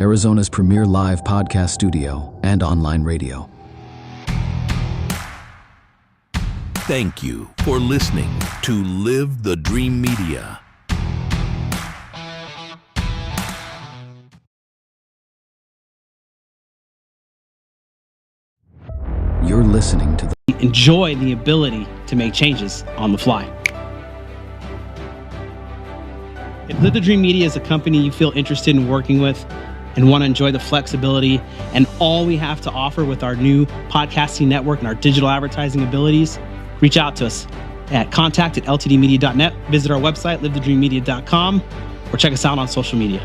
Arizona's premier live podcast studio and online radio. Thank you for listening to Live the Dream Media. You're listening to the Enjoy the ability to make changes on the fly. If Live the Dream Media is a company you feel interested in working with and want to enjoy the flexibility and all we have to offer with our new podcasting network and our digital advertising abilities, reach out to us at contact@ltdmedia.net. Visit our website, livethedreammedia.com, or check us out on social media.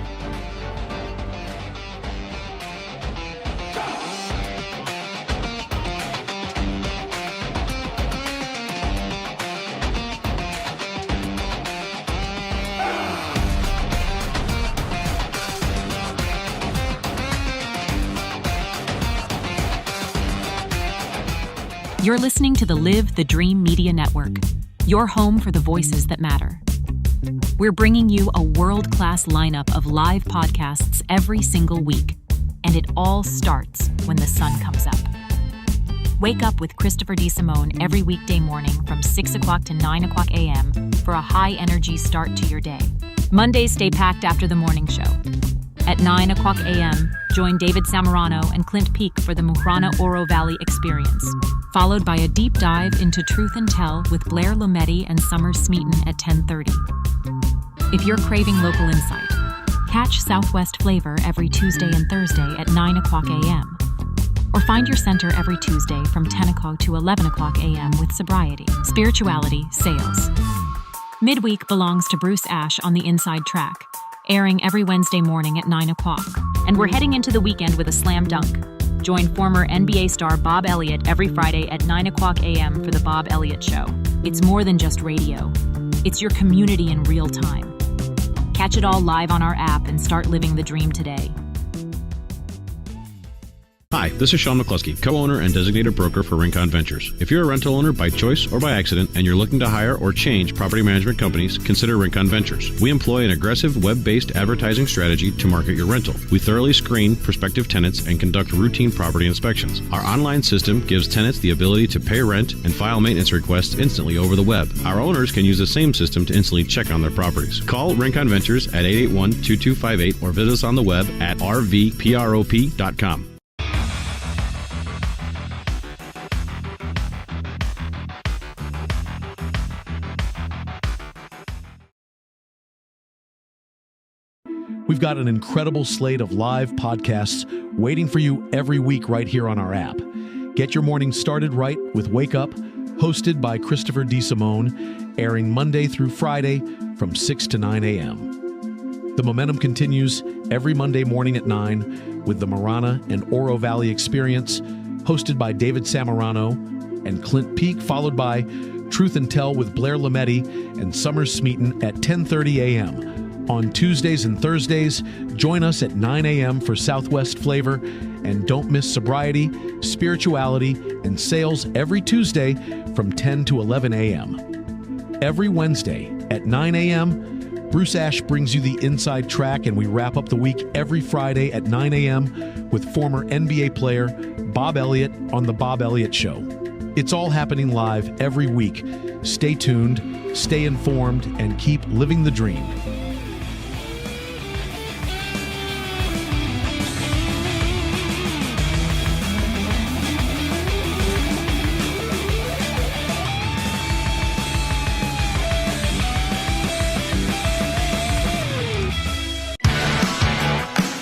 You're listening to the Live the Dream Media Network, your home for the voices that matter. We're bringing you a world-class lineup of live podcasts every single week, and it all starts when the sun comes up. Wake up with Christopher DeSimone every weekday morning from 6 o'clock to 9 o'clock a.m. for a high-energy start to your day. Mondays stay packed after the morning show. At 9 o'clock a.m., join David Samarano and Clint Peek for the Marana Oro Valley Experience, followed by a deep dive into Truth and Tell with Blair Lometti and Summer Smeaton at 10:30. If you're craving local insight, catch Southwest Flavor every Tuesday and Thursday at 9 o'clock a.m. Or find your center every Tuesday from 10 o'clock to 11 o'clock a.m. with Sobriety, Spirituality, Sales. Midweek belongs to Bruce Ash on the Inside Track, airing every Wednesday morning at 9 o'clock. And we're heading into the weekend with a slam dunk. Join former NBA star Bob Elliott every Friday at 9 o'clock a.m. for The Bob Elliott Show. It's more than just radio. It's your community in real time. Catch it all live on our app and start living the dream today. Hi, this is Sean McCluskey, co-owner and designated broker for Rincon Ventures. If you're a rental owner by choice or by accident and you're looking to hire or change property management companies, consider Rincon Ventures. We employ an aggressive web-based advertising strategy to market your rental. We thoroughly screen prospective tenants and conduct routine property inspections. Our online system gives tenants the ability to pay rent and file maintenance requests instantly over the web. Our owners can use the same system to instantly check on their properties. Call Rincon Ventures at 881-2258 or visit us on the web at rvprop.com. We've got an incredible slate of live podcasts waiting for you every week right here on our app. Get your morning started right with Wake Up, hosted by Christopher DeSimone, airing Monday through Friday from 6 to 9 a.m. The momentum continues every Monday morning at 9 with the Marana and Oro Valley Experience, hosted by David Samarano and Clint Peek, followed by Truth and Tell with Blair Lometti and Summer Smeaton at 10:30 a.m. On Tuesdays and Thursdays, join us at 9 a.m. for Southwest Flavor, and don't miss Sobriety, Spirituality, and Sales every Tuesday from 10 to 11 a.m. Every Wednesday at 9 a.m., Bruce Ash brings you the Inside Track, and we wrap up the week every Friday at 9 a.m. with former NBA player Bob Elliott on The Bob Elliott Show. It's all happening live every week. Stay tuned, stay informed, and keep living the dream.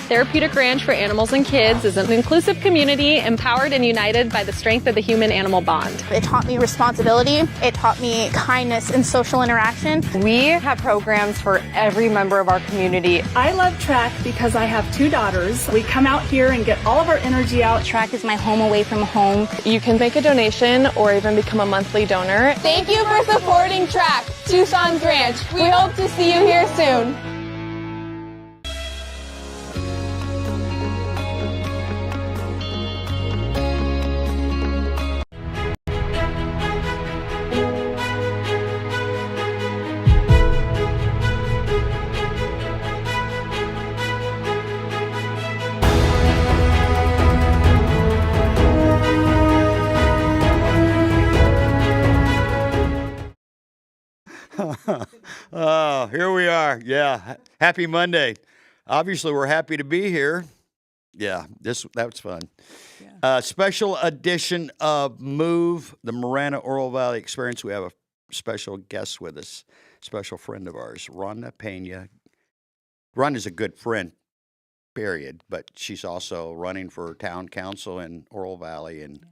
Therapeutic Ranch for Animals and Kids is an inclusive community empowered and united by the strength of the human-animal bond. It taught me responsibility. It taught me kindness and social interaction. We have programs for every member of our community. I love track because I have 2 daughters. We come out here and get all of our energy out. Track is my home away from home. You can make a donation or even become a monthly donor. Thank you for supporting Track, Tucson's Ranch. We hope to see you here soon. Oh, here we are. Yeah. Happy Monday. Obviously, we're happy to be here. Yeah, that was fun. Yeah. Special edition of Move, the Marana Oro Valley Experience. We have a special guest with us, special friend of ours, Rhonda Pina. Rhonda's a good friend, period, but she's also running for town council in Oro Valley, and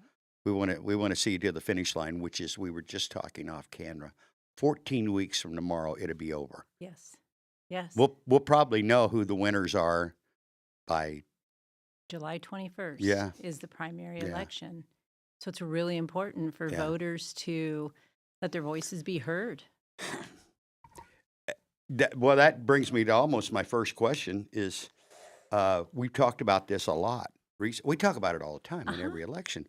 we want to see you to the finish line, which is, we were just talking off camera, 14 weeks from tomorrow, it'll be over. Yes. Yes. We'll probably know who the winners are by July 21st is the primary election. So it's really important for voters to let their voices be heard. That brings me to almost my first question is, we've talked about this a lot. We talk about it all the time in every election.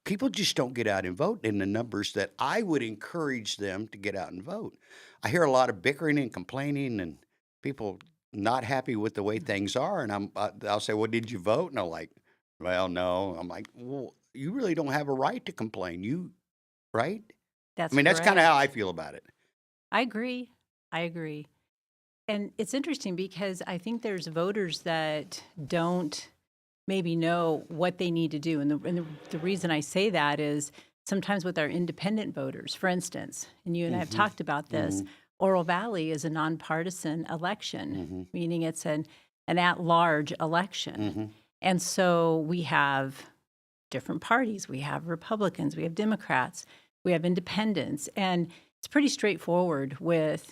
People just don't get out and vote in the numbers that I would encourage them to get out and vote. I hear a lot of bickering and complaining and people not happy with the way things are. And I'll say, well, did you vote? And they're like, well, no. I'm like, well, you really don't have a right to complain. Right? That's that's kind of how I feel about it. I agree. And it's interesting because I think there's voters that don't maybe know what they need to do. And the reason I say that is sometimes with our independent voters, for instance, and you and I have talked about this, Oro Valley is a nonpartisan election, meaning it's an at-large election. And so we have different parties. We have Republicans, we have Democrats, we have independents. And it's pretty straightforward with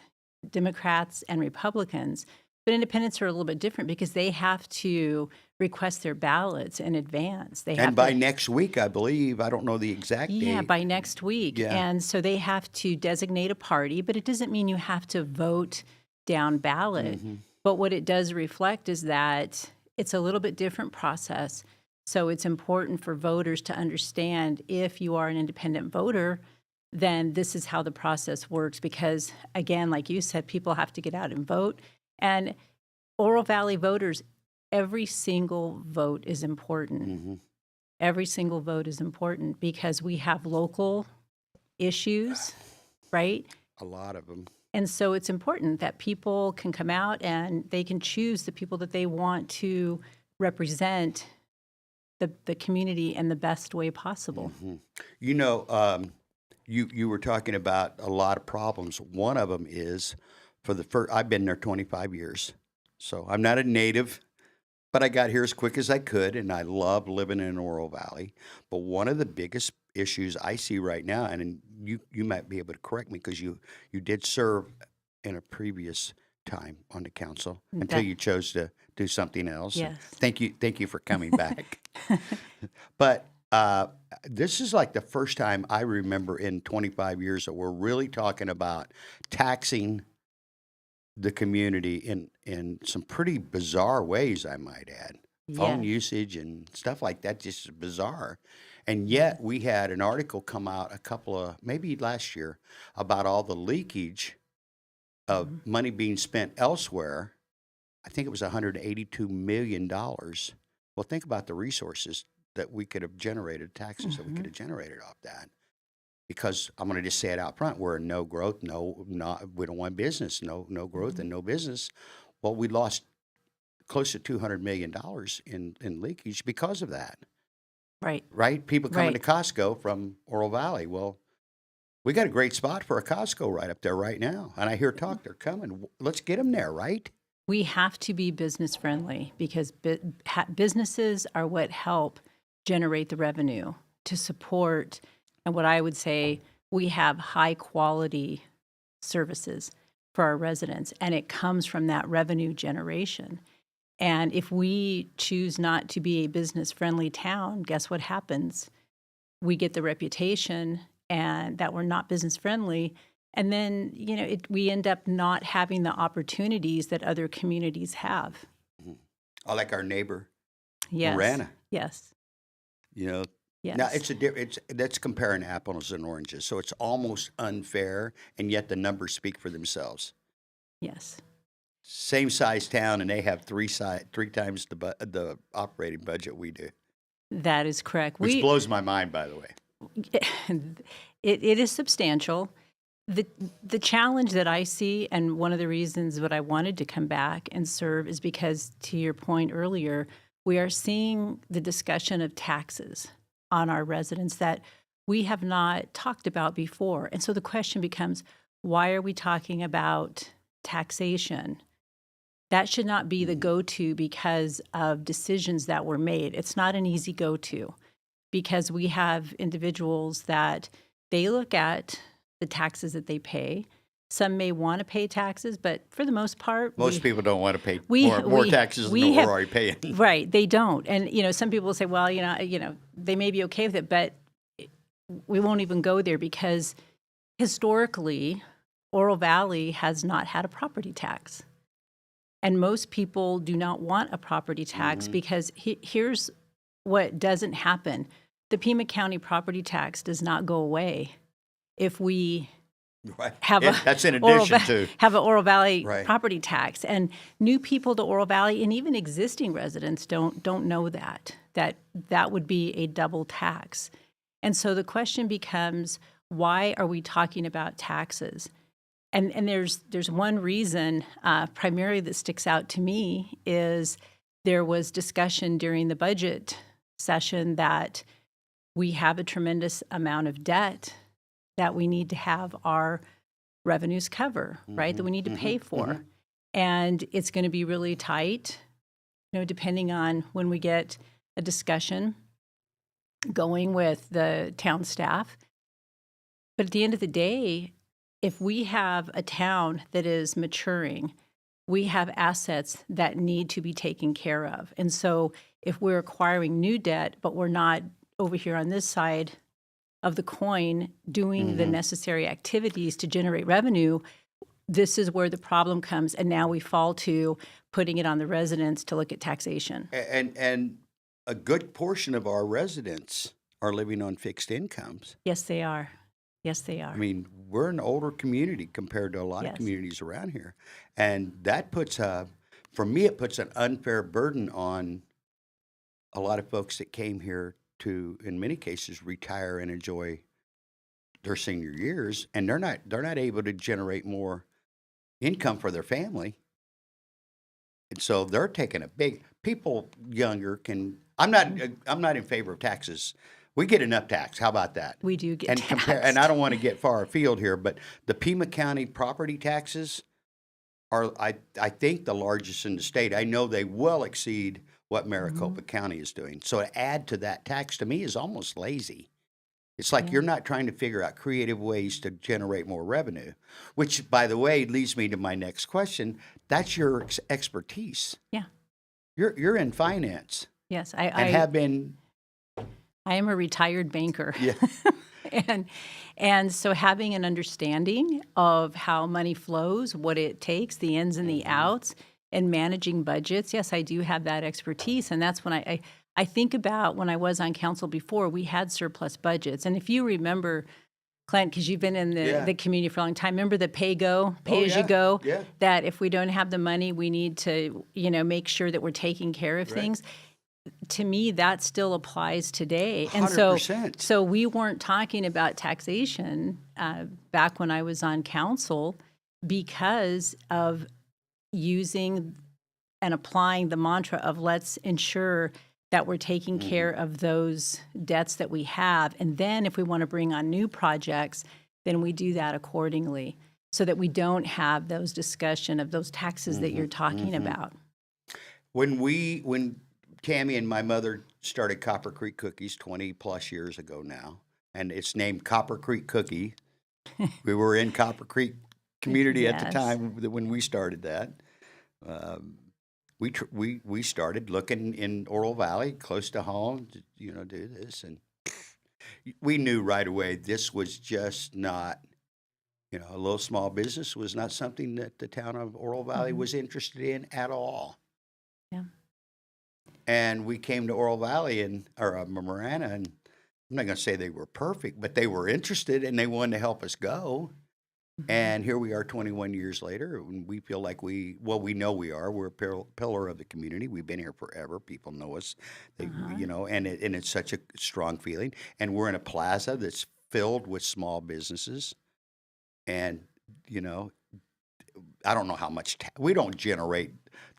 Democrats and Republicans. But independents are a little bit different because they have to request their ballots in advance. And by next week, I believe. I don't know the exact date. Yeah, by next week. Yeah. And so they have to designate a party, but it doesn't mean you have to vote down ballot. But what it does reflect is that it's a little bit different process. So it's important for voters to understand if you are an independent voter, then this is how the process works. Because, again, like you said, people have to get out and vote. And Oro Valley voters, every single vote is important. Every single vote is important because we have local issues, right? A lot of them. And so it's important that people can come out and they can choose the people that they want to represent the community in the best way possible. You know, you were talking about a lot of problems. One of them is, I've been there 25 years, so I'm not a native, but I got here as quick as I could, and I love living in Oro Valley. But one of the biggest issues I see right now, and you might be able to correct me because you did serve in a previous time on the council until you chose to do something else. Yes. Thank you for coming back. But this is like the first time I remember in 25 years that we're really talking about taxing the community in some pretty bizarre ways, I might add. Phone usage and stuff like that, just bizarre. And yet we had an article come out maybe last year about all the leakage of money being spent elsewhere. I think it was $182 million. Well, think about the resources that we could have generated, taxes that we could have generated off that. Because I'm going to just say it out front, we're in no growth, we don't want business, no growth and no business. Well, we lost close to $200 million in leakage because of that. Right? People coming to Costco from Oro Valley. Well, we got a great spot for a Costco right up there right now. And I hear talk, they're coming. Let's get them there, right? We have to be business friendly because businesses are what help generate the revenue to support. And what I would say, we have high quality services for our residents, and it comes from that revenue generation. And if we choose not to be a business-friendly town, guess what happens? We get the reputation and that we're not business-friendly, and then we end up not having the opportunities that other communities have. I like our neighbor, yes. Marana. Yes. Yes. Now that's comparing apples and oranges, so it's almost unfair, and yet the numbers speak for themselves. Yes. Same size town, and they have three times the operating budget we do. That is correct. Which blows my mind, by the way. It is substantial, The challenge that I see, and one of the reasons that I wanted to come back and serve, is because, to your point earlier, we are seeing the discussion of taxes on our residents that we have not talked about before. And so the question becomes, why are we talking about taxation? That should not be the go-to because of decisions that were made. It's not an easy go-to because we have individuals that they look at the taxes that they pay. Some may want to pay taxes, but for the most part, most people don't want to pay more taxes than we're already paying. Right, they don't. And some people say, well, they may be okay with it, but we won't even go there because historically, Oro Valley has not had a property tax. And most people do not want a property tax because here's what doesn't happen. The Pima County property tax does not go away if we have that's in addition to have an Oro Valley property tax. And new people to Oro Valley and even existing residents don't know that would be a double tax. And so the question becomes, why are we talking about taxes? And there's one reason primarily that sticks out to me is there was discussion during the budget session that we have a tremendous amount of debt that we need to have our revenues cover, right? That we need to pay for. And it's going to be really tight, depending on when we get a discussion going with the town staff. But at the end of the day, if we have a town that is maturing, we have assets that need to be taken care of. And so if we're acquiring new debt, but we're not over here on this side of the coin doing the necessary activities to generate revenue, this is where the problem comes. And now we fall to putting it on the residents to look at taxation. And a good portion of our residents are living on fixed incomes. Yes, they are. Yes, they are. I mean, we're an older community compared to a lot of communities around here. And that puts for me, it puts an unfair burden on a lot of folks that came here to, in many cases, retire and enjoy their senior years. And they're not able to generate more income for their family. And so they're taking a big, people younger can, I'm not in favor of taxes. We get enough tax. How about that? We do get taxed. And I don't want to get far afield here, but the Pima County property taxes are, I think, the largest in the state. I know they well exceed what Maricopa County is doing. So to add to that tax, to me, is almost lazy. It's like you're not trying to figure out creative ways to generate more revenue, which, by the way, leads me to my next question. That's your expertise. Yeah. You're in finance. Yes, I have been. I am a retired banker. Yeah. And so having an understanding of how money flows, what it takes, the ins and the outs, and managing budgets, yes, I do have that expertise. And that's when I think about when I was on council before, we had surplus budgets. And if you remember, Clint, because you've been in the community for a long time, remember the pay as you go, that if we don't have the money, we need to, make sure that we're taking care of things. To me, that still applies today. And 100%. So we weren't talking about taxation back when I was on council because of using and applying the mantra of let's ensure that we're taking care of those debts that we have. And then if we want to bring on new projects, then we do that accordingly so that we don't have those discussion of those taxes that you're talking about. When Tammy and my mother started Copper Creek Cookies 20 plus years ago now, and it's named Copper Creek Cookie. We were in Copper Creek community at the time when we started that. We started looking in Oro Valley, close to home, to, do this, and we knew right away this was just not, a little small business was not something that the town of Oro Valley was interested in at all. Yeah. And we came to Oro Valley or Marana, and I'm not going to say they were perfect, but they were interested and they wanted to help us go. And here we are 21 years later, and we feel like we know we are. We're a pillar of the community. We've been here forever. People know us, and it's such a strong feeling. And we're in a plaza that's filled with small businesses. And, I don't know how much we don't generate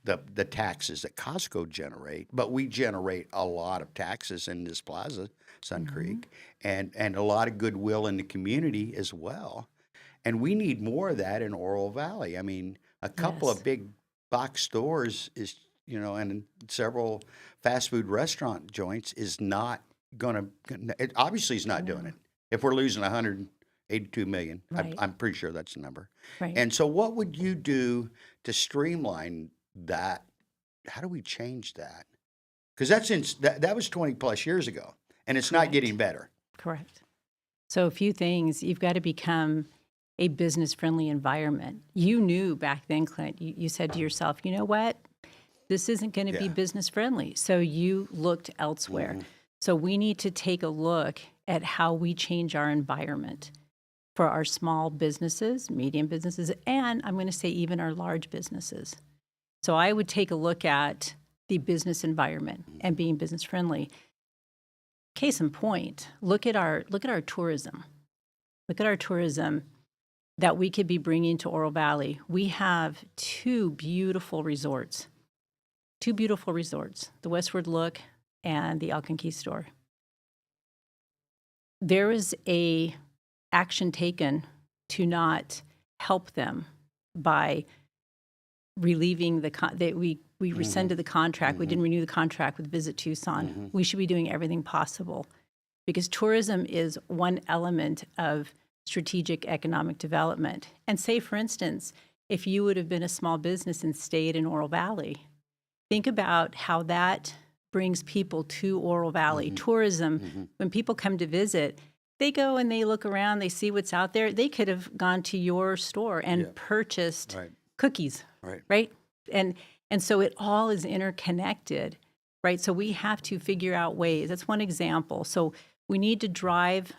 the taxes that Costco generate, but we generate a lot of taxes in this plaza, Sun Creek, and a lot of goodwill in the community as well. And we need more of that in Oro Valley. I mean, a couple of big box stores is, and several fast food restaurant joints is not going to, it obviously is not doing it. If we're losing 182 million, I'm pretty sure that's the number. Right. And so what would you do to streamline that? How do we change that? Because that was 20 plus years ago, and it's not getting better. Correct. So a few things. You've got to become a business-friendly environment. You knew back then, Clint, you said to yourself, you know what? This isn't going to be business-friendly. So you looked elsewhere. So we need to take a look at how we change our environment for our small businesses, medium businesses, and I'm going to say even our large businesses. So I would take a look at the business environment and being business-friendly. Case in point, look at our tourism. Look at our tourism that we could be bringing to Oro Valley. We have two beautiful resorts, the Westward Look and the El Conquistador. There is a action taken to not help them by relieving we rescinded the contract. We didn't renew the contract with Visit Tucson. We should be doing everything possible because tourism is one element of strategic economic development. And say, for instance, if you would have been a small business and stayed in Oro Valley, think about how that brings people to Oro Valley. Tourism, when people come to visit, they go and they look around, they see what's out there. They could have gone to your store and purchased cookies, right? And so it all is interconnected, right? So we have to figure out ways. That's one example. So we need to drive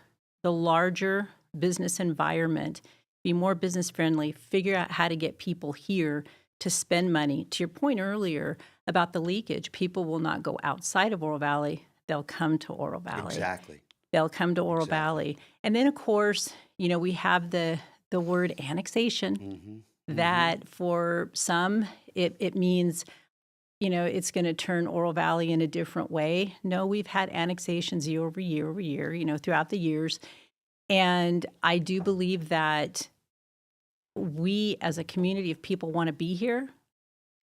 the larger business environment, be more business friendly, figure out how to get people here to spend money. To your point earlier about the leakage, people will not go outside of Oro Valley. They'll come to Oro Valley. Exactly. They'll come to Oro Valley. And then, of course, we have the word annexation that for some, it means, it's going to turn Oro Valley in a different way. No, we've had annexations year over year, throughout the years. And I do believe that we as a community, if people want to be here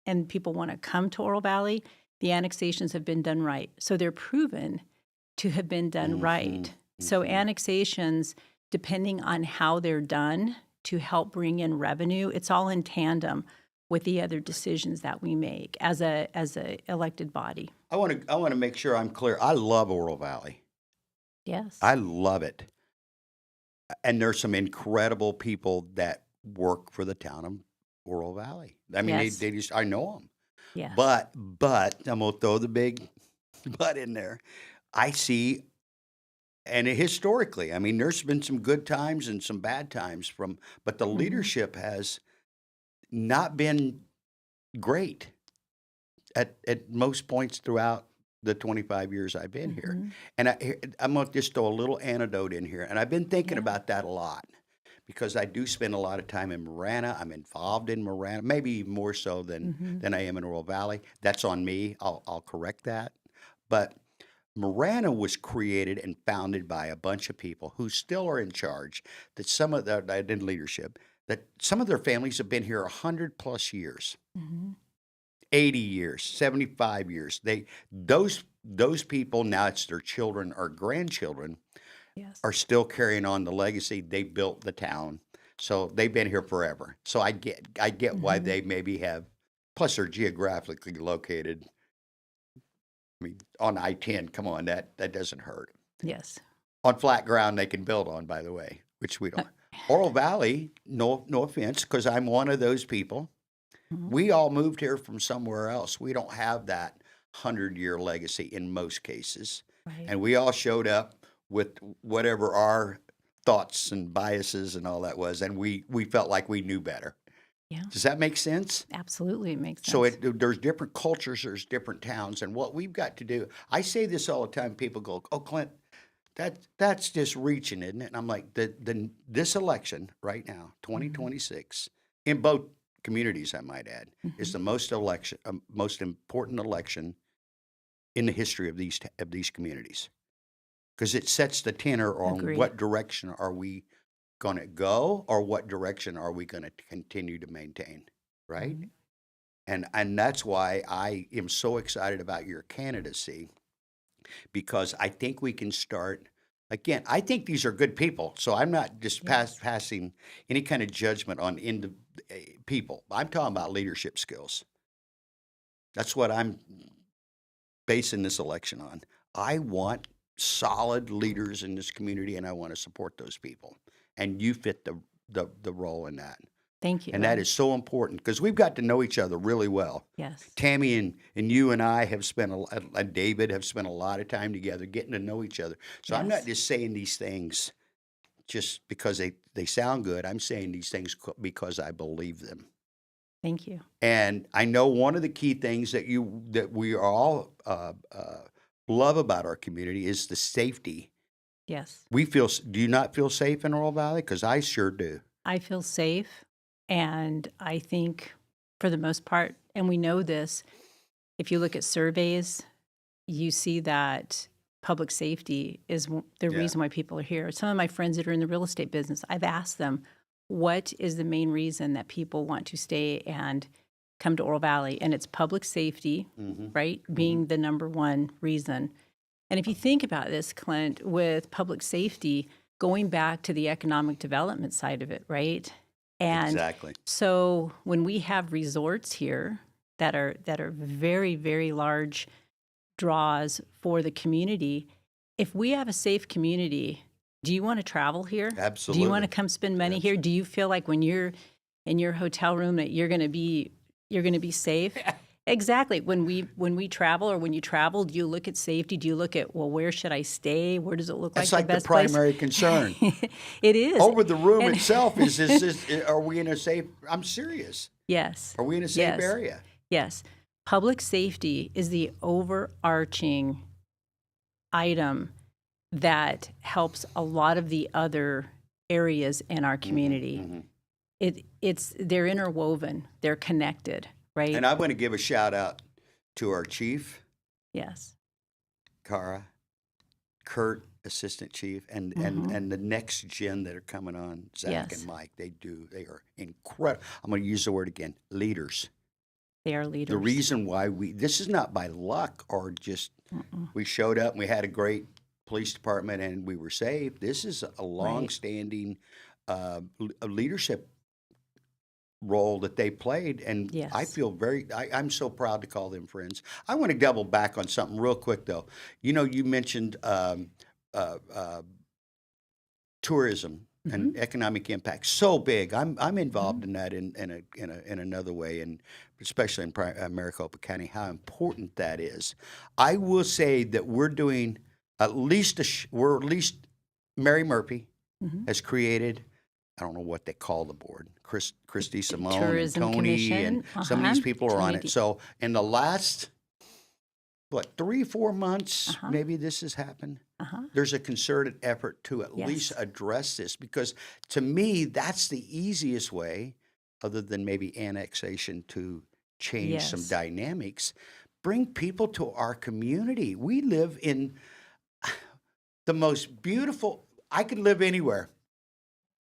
and people want to come to Oro Valley, the annexations have been done right. So they're proven to have been done right. So annexations, depending on how they're done to help bring in revenue, it's all in tandem with the other decisions that we make as a elected body. I want to make sure I'm clear. I love Oro Valley. Yes. I love it. And there's some incredible people that work for the town of Oro Valley. I mean, they just, I know them. Yes. But I'm going to throw the big but in there. I see, and historically, I mean, there's been some good times and some bad times but the leadership has not been great at most points throughout the 25 years I've been here. And I'm going to just throw a little anecdote in here. And I've been thinking about that a lot because I do spend a lot of time in Marana. I'm involved in Marana, maybe even more so than I am in Oro Valley. That's on me. I'll correct that. But Marana was created and founded by a bunch of people who still are in charge, that some of them in leadership, that some of their families have been here 100 plus years, 80 years, 75 years. Those people, now it's their children or grandchildren, are still carrying on the legacy. They built the town. So they've been here forever. So I get why they maybe have, plus they're geographically located. I mean, on I-10, come on, that doesn't hurt. Yes. On flat ground they can build on, by the way, which we don't. Oro Valley, no offense, because I'm one of those people. We all moved here from somewhere else. We don't have that 100-year legacy in most cases. Right. And we all showed up with whatever our thoughts and biases and all that was, and we felt like we knew better. Yeah. Does that make sense? Absolutely, it makes sense. So there's different cultures, there's different towns, and what we've got to do, I say this all the time, people go, oh, Clint, that's just reaching, isn't it? And I'm like, this election right now, 2026, in both communities, I might add, is the most important election in the history of these communities, because it sets the tenor on Agreed. what direction are we going to go, or what direction are we going to continue to maintain, right? And that's why I am so excited about your candidacy, because I think we can start. Again, I think these are good people, so I'm not just passing any kind of judgment on people. I'm talking about leadership skills. That's what I'm basing this election on. I want solid leaders in this community, and I want to support those people. And you fit the role in that. Thank you. And that is so important, because we've got to know each other really well. Yes. Tammy and you and I have spent, and David have spent a lot of time together getting to know each other. So I'm not just saying these things just because they sound good. I'm saying these things because I believe them. Thank you. And I know one of the key things that we all love about our community is the safety. Yes. Do you not feel safe in Oro Valley? Because I sure do. I feel safe. And I think for the most part, and we know this, if you look at surveys, you see that public safety is the reason why people are here. Some of my friends that are in the real estate business, I've asked them, what is the main reason that people want to stay and come to Oro Valley? And it's public safety, right, being the number one reason. And if you think about this, Clint, with public safety, going back to the economic development side of it, right? And exactly. So when we have resorts here that are very, very large draws for the community, if we have a safe community, do you want to travel here? Absolutely. Do you want to come spend money here? Do you feel like when you're in your hotel room that you're going to be safe? Exactly. When we travel, or when you travel, do you look at safety? Do you look at, well, where should I stay? Where does it look That's like the best the primary concern. It is. Over the room itself is are we in a safe? I'm serious. Yes. Are we in a safe area? Yes. Public safety is the overarching item that helps a lot of the other areas in our community. They're interwoven. They're connected. Right. And I want to give a shout out to our chief. Yes. Cara, Kurt, assistant chief, and the next gen that are coming on, Zach and Mike. They are incredible. I'm going to use the word again, leaders. They are leaders. The reason why this is not by luck or just we showed up and we had a great police department and we were safe. This is a long-standing leadership role that they played, and I feel I'm so proud to call them friends. I want to double back on something real quick, though. You know, you mentioned tourism and economic impact, so big. I'm involved in that in another way, and especially in Maricopa County, how important that is. I will say that we're doing at least Mary Murphy has created. I don't know what they call the board. Christy Simone Tourism and Tony Commission. and some of these people are on it. So in the last, 3-4 months, maybe this has happened. There's a concerted effort to at least address this, because to me, that's the easiest way, other than maybe annexation, to change some dynamics. Bring people to our community. We live in the most beautiful, I could live anywhere.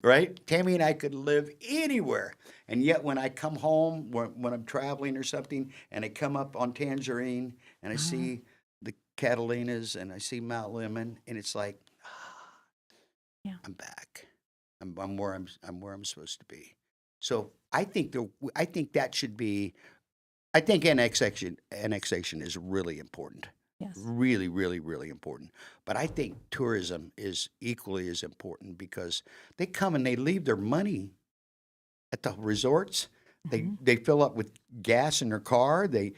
Right? Tammy and I could live anywhere. And yet when I come home, when I'm traveling or something, and I come up on Tangerine, and I see the Catalinas, and I see Mount Lemmon, and it's like, I'm back. I'm where I'm supposed to be. So I think that should be. I think annexation is really important. Yes. Really, really, really important. But I think tourism is equally as important, because they come and they leave their money at the resorts. They fill up with gas in their car. They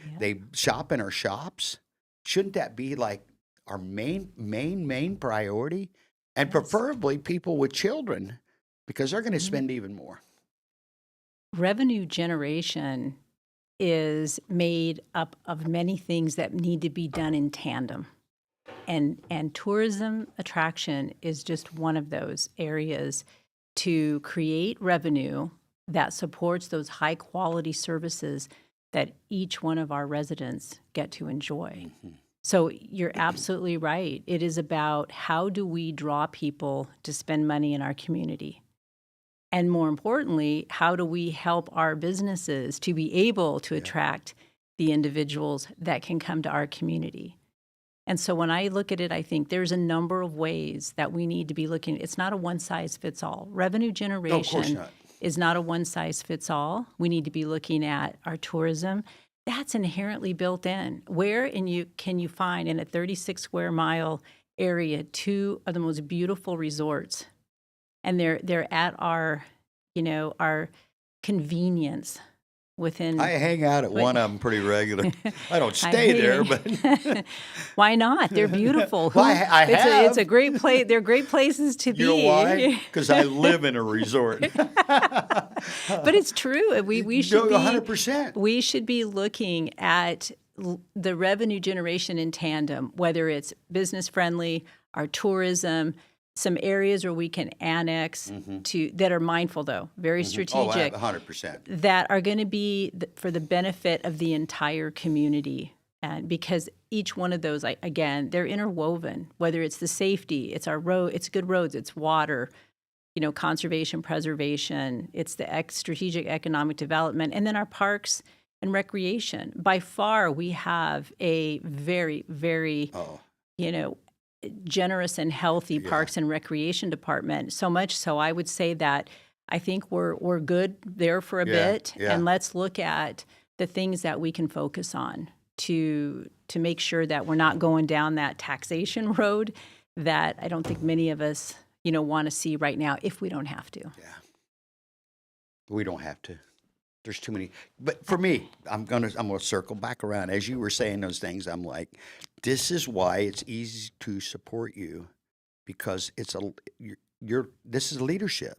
shop in our shops. Shouldn't that be like our main priority? And preferably people with children, because they're going to spend even more. Revenue generation is made up of many things that need to be done in tandem. And tourism attraction is just one of those areas to create revenue that supports those high quality services that each one of our residents get to enjoy. So you're absolutely right. It is about how do we draw people to spend money in our community? And more importantly, how do we help our businesses to be able to attract the individuals that can come to our community? And so when I look at it, I think there's a number of ways that we need to be looking. It's not a one-size-fits-all. Revenue generation is not a one-size-fits-all. We need to be looking at our tourism. That's inherently built in. Where can you find in a 36 square mile area 2 of the most beautiful resorts? And they're at our convenience within. I hang out at one of them pretty regularly. I don't stay there, but why not? They're beautiful. Well, I have. It's a great place. They're great places to be. You know why? Because I live in a resort. But it's true. We should be 100%. We should be looking at the revenue generation in tandem, whether it's business friendly, our tourism, some areas where we can annex to that are mindful, though, very strategic. 100%. That are going to be for the benefit of the entire community. And because each one of those, again, they're interwoven, whether it's the safety, it's our road, it's good roads, it's water, conservation, preservation, it's the strategic economic development, and then our parks and recreation. By far, we have a very, very, generous and healthy parks and recreation department. So much so, I would say that I think we're good there for a bit, and let's look at the things that we can focus on to make sure that we're not going down that taxation road that I don't think many of us want to see right now if we don't have to. Yeah, we don't have to. There's too many. But for me, I'm gonna circle back around. As you were saying those things, I'm like, this is why it's easy to support you, because this is leadership.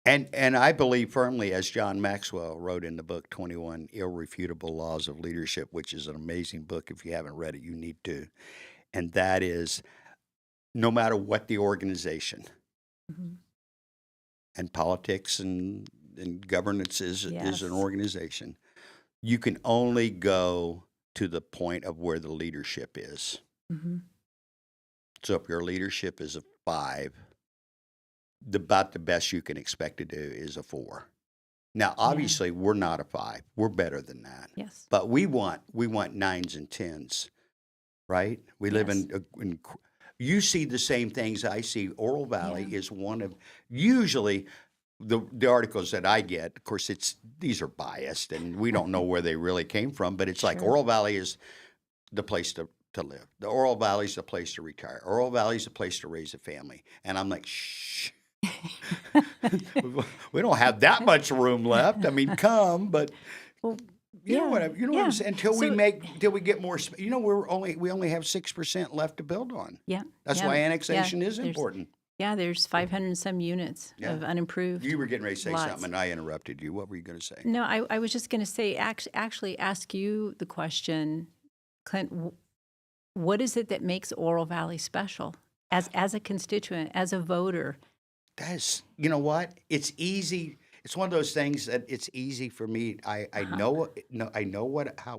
And I believe firmly, as John Maxwell wrote in the book 21 Irrefutable Laws of Leadership, which is an amazing book. If you haven't read it, you need to. And that is, no matter what the organization, and politics and governance is an organization, you can only go to the point of where the leadership is. So if your leadership is a 5, about the best you can expect to do is a 4. Now, obviously, we're not a 5. We're better than that. Yes. But we want 9s and 10s, right? We live in you see the same things I see. Oro Valley is one of, usually, the articles that I get, of course, these are biased, and we don't know where they really came from, but it's like Oro Valley is the place to live. The Oro Valley is the place to retire. Oro Valley is the place to raise a family. And I'm like, shh. We don't have that much room left. I mean, come, but you know what I'm saying? Until we get more, we only have 6% left to build on. Yeah. That's why annexation is important. Yeah, there's 500 and some units of unimproved. You were getting ready to say lots. something, and I interrupted you. What were you going to say? No, I was just going to say, actually ask you the question, Clint, what is it that makes Oro Valley special as a constituent, as a voter? You know what? It's easy. It's one of those things that it's easy for me. I know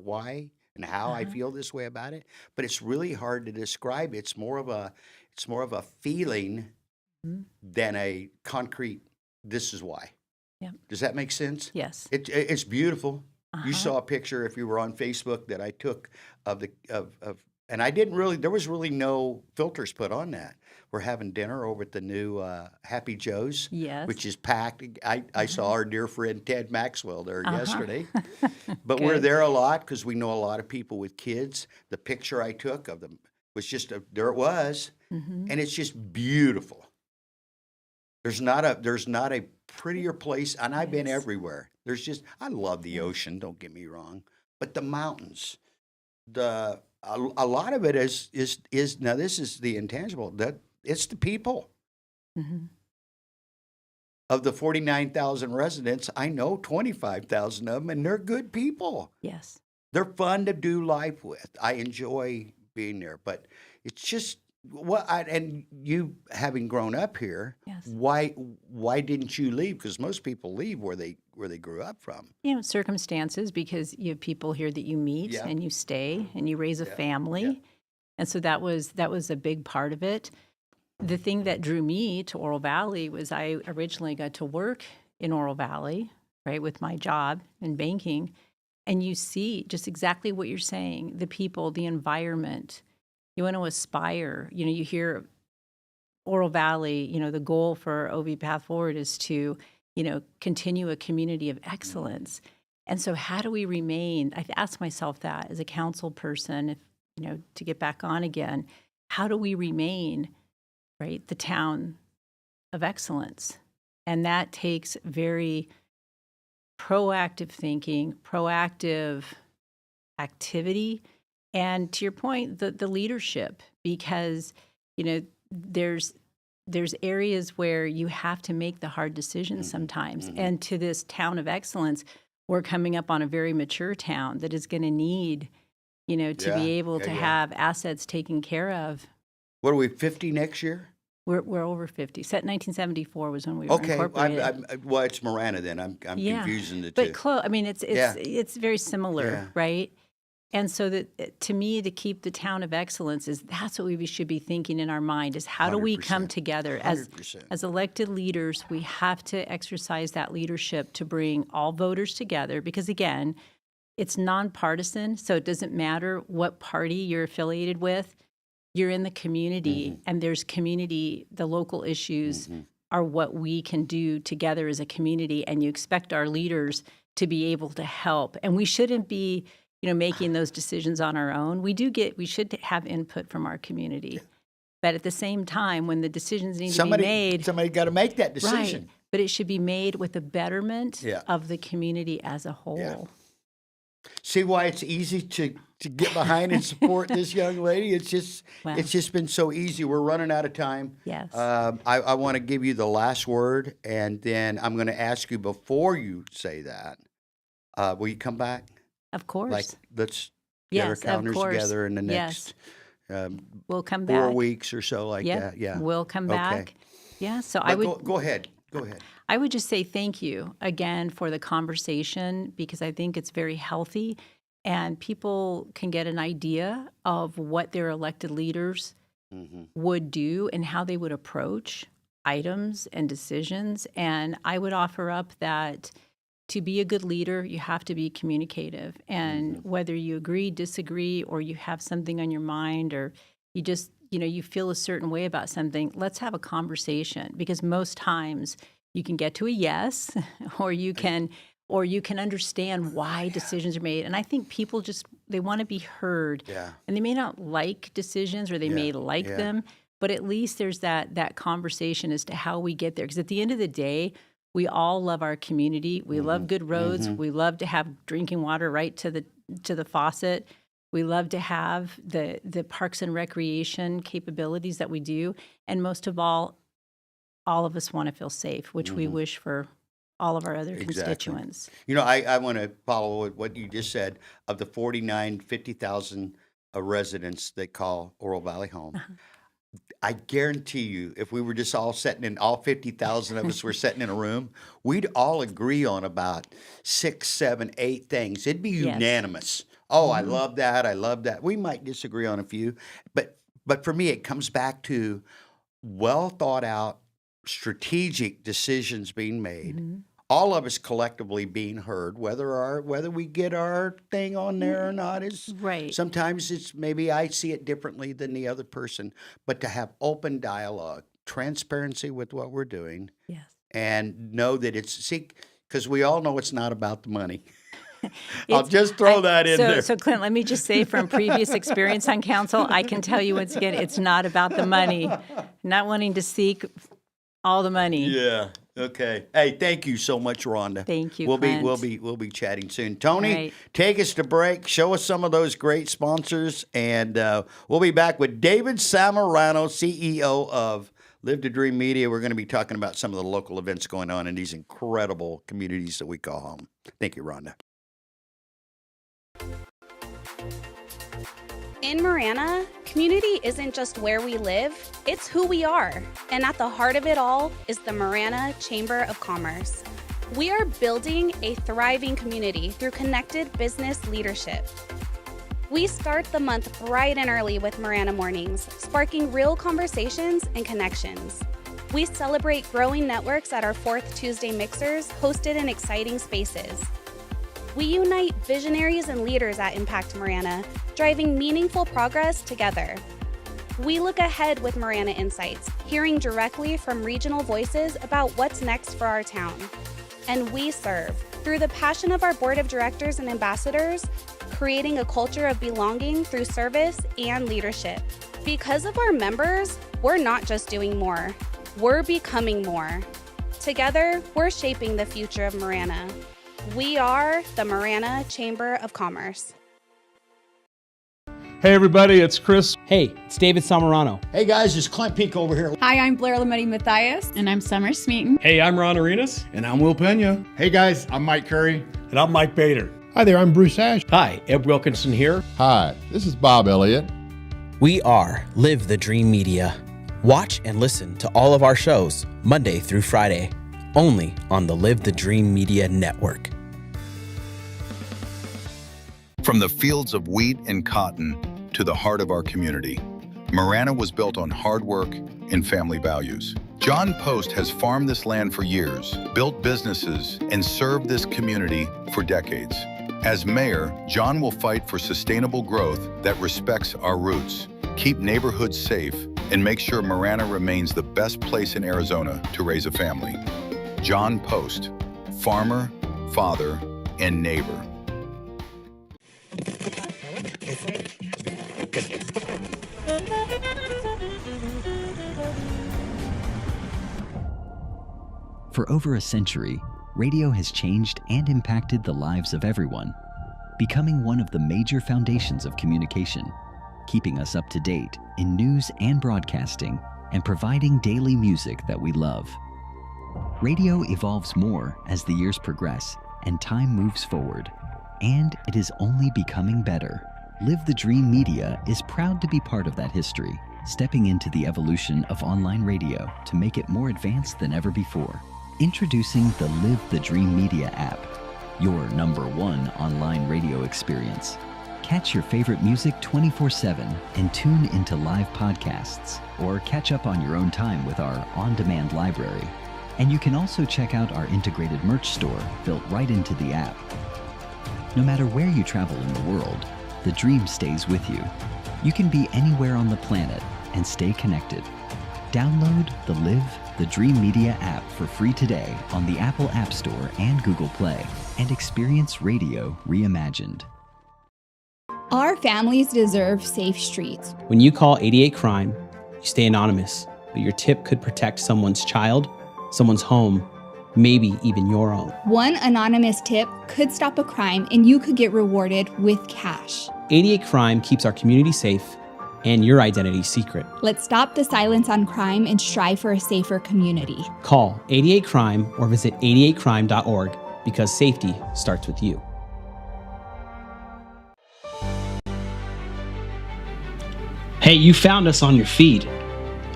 why and how I feel this way about it, but it's really hard to describe. It's more of a feeling than a concrete. This is why. Yeah. Does that make sense? Yes. It's beautiful. You saw a picture, if you were on Facebook, that I took of and I didn't really. There was really no filters put on that. We're having dinner over at the new Happy Joe's, which is packed. I saw our dear friend Ted Maxwell there yesterday. But we're there a lot because we know a lot of people with kids. The picture I took of them was just there it was, and it's just beautiful. There's not a prettier place, and I've been everywhere. I love the ocean. Don't get me wrong, but the mountains, a lot of it is now. This is the intangible. That it's the people. Of the 49,000 residents, I know 25,000 of them, and they're good people. Yes, they're fun to do life with. I enjoy being there. But it's just and you having grown up here, Yes. why didn't you leave? Because most people leave where they grew up from. Circumstances, because you have people here that you meet and you stay and you raise a family. Yeah. And so that was a big part of it. The thing that drew me to Oro Valley was I originally got to work in Oro Valley, right, with my job in banking. And you see just exactly what you're saying, the people, the environment. You want to aspire. You hear Oro Valley, the goal for OV Path Forward is to, continue a community of excellence. And so how do we remain? I've asked myself that as a council person, if, to get back on again, how do we remain, right, the town of excellence? And that takes very proactive thinking, proactive activity, and to your point, the leadership, because there's areas where you have to make the hard decisions sometimes. And to this town of excellence, we're coming up on a very mature town that is going to need, to be able to have assets taken care of. What are we, 50 next year? We're over 50. Set 1974 was when we were incorporated. Well, it's Marana then. I'm confusing the two. But close. I mean, it's very similar, right? And so that to me, to keep the town of excellence that's what we should be thinking in our mind is how do we come together as elected leaders? We have to exercise that leadership to bring all voters together because again, it's nonpartisan, so it doesn't matter what party you're affiliated with. You're in the community, and there's community. The local issues are what we can do together as a community, and you expect our leaders to be able to help. And we shouldn't be, making those decisions on our own. We should have input from our community, but at the same time, when the decisions need to be made, somebody got to make that decision. Right, but it should be made with the betterment of the community as a whole. Yeah. See why it's easy to get behind and support this young lady? It's just been so easy. We're running out of time. Yes. I want to give you the last word, and then I'm going to ask you before you say that. Will you come back? Of course. Like let's get our calendars together in the next we'll come 4 weeks or so like that. Yeah. We'll come back. Okay. Yeah. So but I would go ahead. Go ahead. I would just say thank you again for the conversation because I think it's very healthy and people can get an idea of what their elected leaders would do and how they would approach items and decisions. And I would offer up that to be a good leader, you have to be communicative. And whether you agree, disagree, or you have something on your mind or you just, you feel a certain way about something, let's have a conversation because most times you can get to a yes, or you can understand why decisions are made. And I think people they want to be heard. Yeah. And they may not like decisions or they may like them, but at least there's that conversation as to how we get there. Because at the end of the day, we all love our community. We love good roads. We love to have drinking water right to the faucet. We love to have the parks and recreation capabilities that we do. And most of all of us want to feel safe, which we wish for all of our other constituents. I want to follow with what you just said. Of the 50,000 residents that call Oro Valley home, I guarantee you, if we were just all all 50,000 of us were sitting in a room, we'd all agree on about 6, 7, 8 things. It'd be unanimous. Oh, I love that. I love that. We might disagree on a few, but for me, it comes back to well thought out, strategic decisions being made. All of us collectively being heard, whether we get our thing on there or not is right. Sometimes it's maybe I see it differently than the other person, but to have open dialogue, transparency with what we're doing, and know that because we all know it's not about the money. I'll just throw that in there. So Clint, let me just say from previous experience on council, I can tell you once again, it's not about the money. Not wanting to seek all the money. Yeah. Okay. Hey, thank you so much, Rhonda. Thank you. We'll be chatting soon. Tony, take us to break. Show us some of those great sponsors, and we'll be back with David Samarano, CEO of Live to Dream Media. We're going to be talking about some of the local events going on in these incredible communities that we call home. Thank you, Rhonda. In Marana, community isn't just where we live, it's who we are. And at the heart of it all is the Marana Chamber of Commerce. We are building a thriving community through connected business leadership. We start the month bright and early with Marana Mornings, sparking real conversations and connections. We celebrate growing networks at our 4th Tuesday mixers, hosted in exciting spaces. We unite visionaries and leaders at Impact Marana, driving meaningful progress together. We look ahead with Marana Insights, hearing directly from regional voices about what's next for our town. And we serve, through the passion of our board of directors and ambassadors, creating a culture of belonging through service and leadership. Because of our members, we're not just doing more, we're becoming more. Together, we're shaping the future of Marana. We are the Marana Chamber of Commerce. Hey everybody, it's Chris. Hey, it's David Samarano. Hey guys, it's Clint Peek over here. Hi, I'm Blair Lametti Mathias. And I'm Summer Smeaton. Hey, I'm Ron Arenas. And I'm Will Pena. Hey guys, I'm Mike Curry. And I'm Mike Bader. Hi there, I'm Bruce Ash. Hi, Ed Wilkinson here. Hi, this is Bob Elliott. We are Live the Dream Media. Watch and listen to all of our shows Monday through Friday, only on the Live the Dream Media Network. From the fields of wheat and cotton to the heart of our community, Marana was built on hard work and family values. John Post has farmed this land for years, built businesses, and served this community for decades. As mayor, John will fight for sustainable growth that respects our roots, keep neighborhoods safe, and make sure Marana remains the best place in Arizona to raise a family. John Post, farmer, father, and neighbor. For over a century, radio has changed and impacted the lives of everyone, becoming one of the major foundations of communication, keeping us up to date in news and broadcasting, and providing daily music that we love. Radio evolves more as the years progress and time moves forward, and it is only becoming better. Live the Dream Media is proud to be part of that history, stepping into the evolution of online radio to make it more advanced than ever before. Introducing the Live the Dream Media app, your #1 online radio experience. Catch your favorite music 24/7 and tune into live podcasts, or catch up on your own time with our on-demand library. And you can also check out our integrated merch store built right into the app. No matter where you travel in the world, the dream stays with you. You can be anywhere on the planet and stay connected. Download the Live the Dream Media app for free today on the Apple App Store and Google Play, and experience radio reimagined. Our families deserve safe streets. When you call 88 Crime, you stay anonymous, but your tip could protect someone's child, someone's home, maybe even your own. One anonymous tip could stop a crime, and you could get rewarded with cash. 88 Crime keeps our community safe and your identity secret. Let's stop the silence on crime and strive for a safer community. Call 88 Crime or visit 88crime.org, because safety starts with you. Hey, you found us on your feed.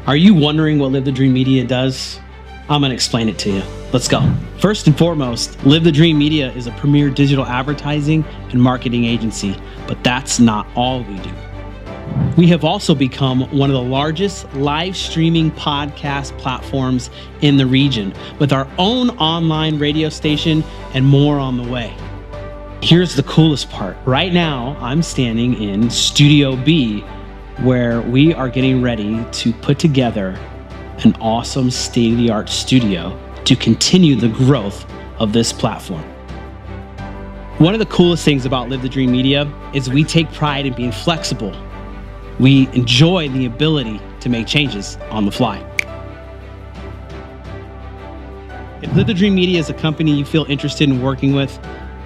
Are you wondering what Live the Dream Media does? I'm going to explain it to you. Let's go. First and foremost, Live the Dream Media is a premier digital advertising and marketing agency, but that's not all we do. We have also become one of the largest live streaming podcast platforms in the region, with our own online radio station and more on the way. Here's the coolest part. Right now, I'm standing in Studio B, where we are getting ready to put together an awesome state-of-the-art studio to continue the growth of this platform. One of the coolest things about Live the Dream Media is we take pride in being flexible. We enjoy the ability to make changes on the fly. If Live the Dream Media is a company you feel interested in working with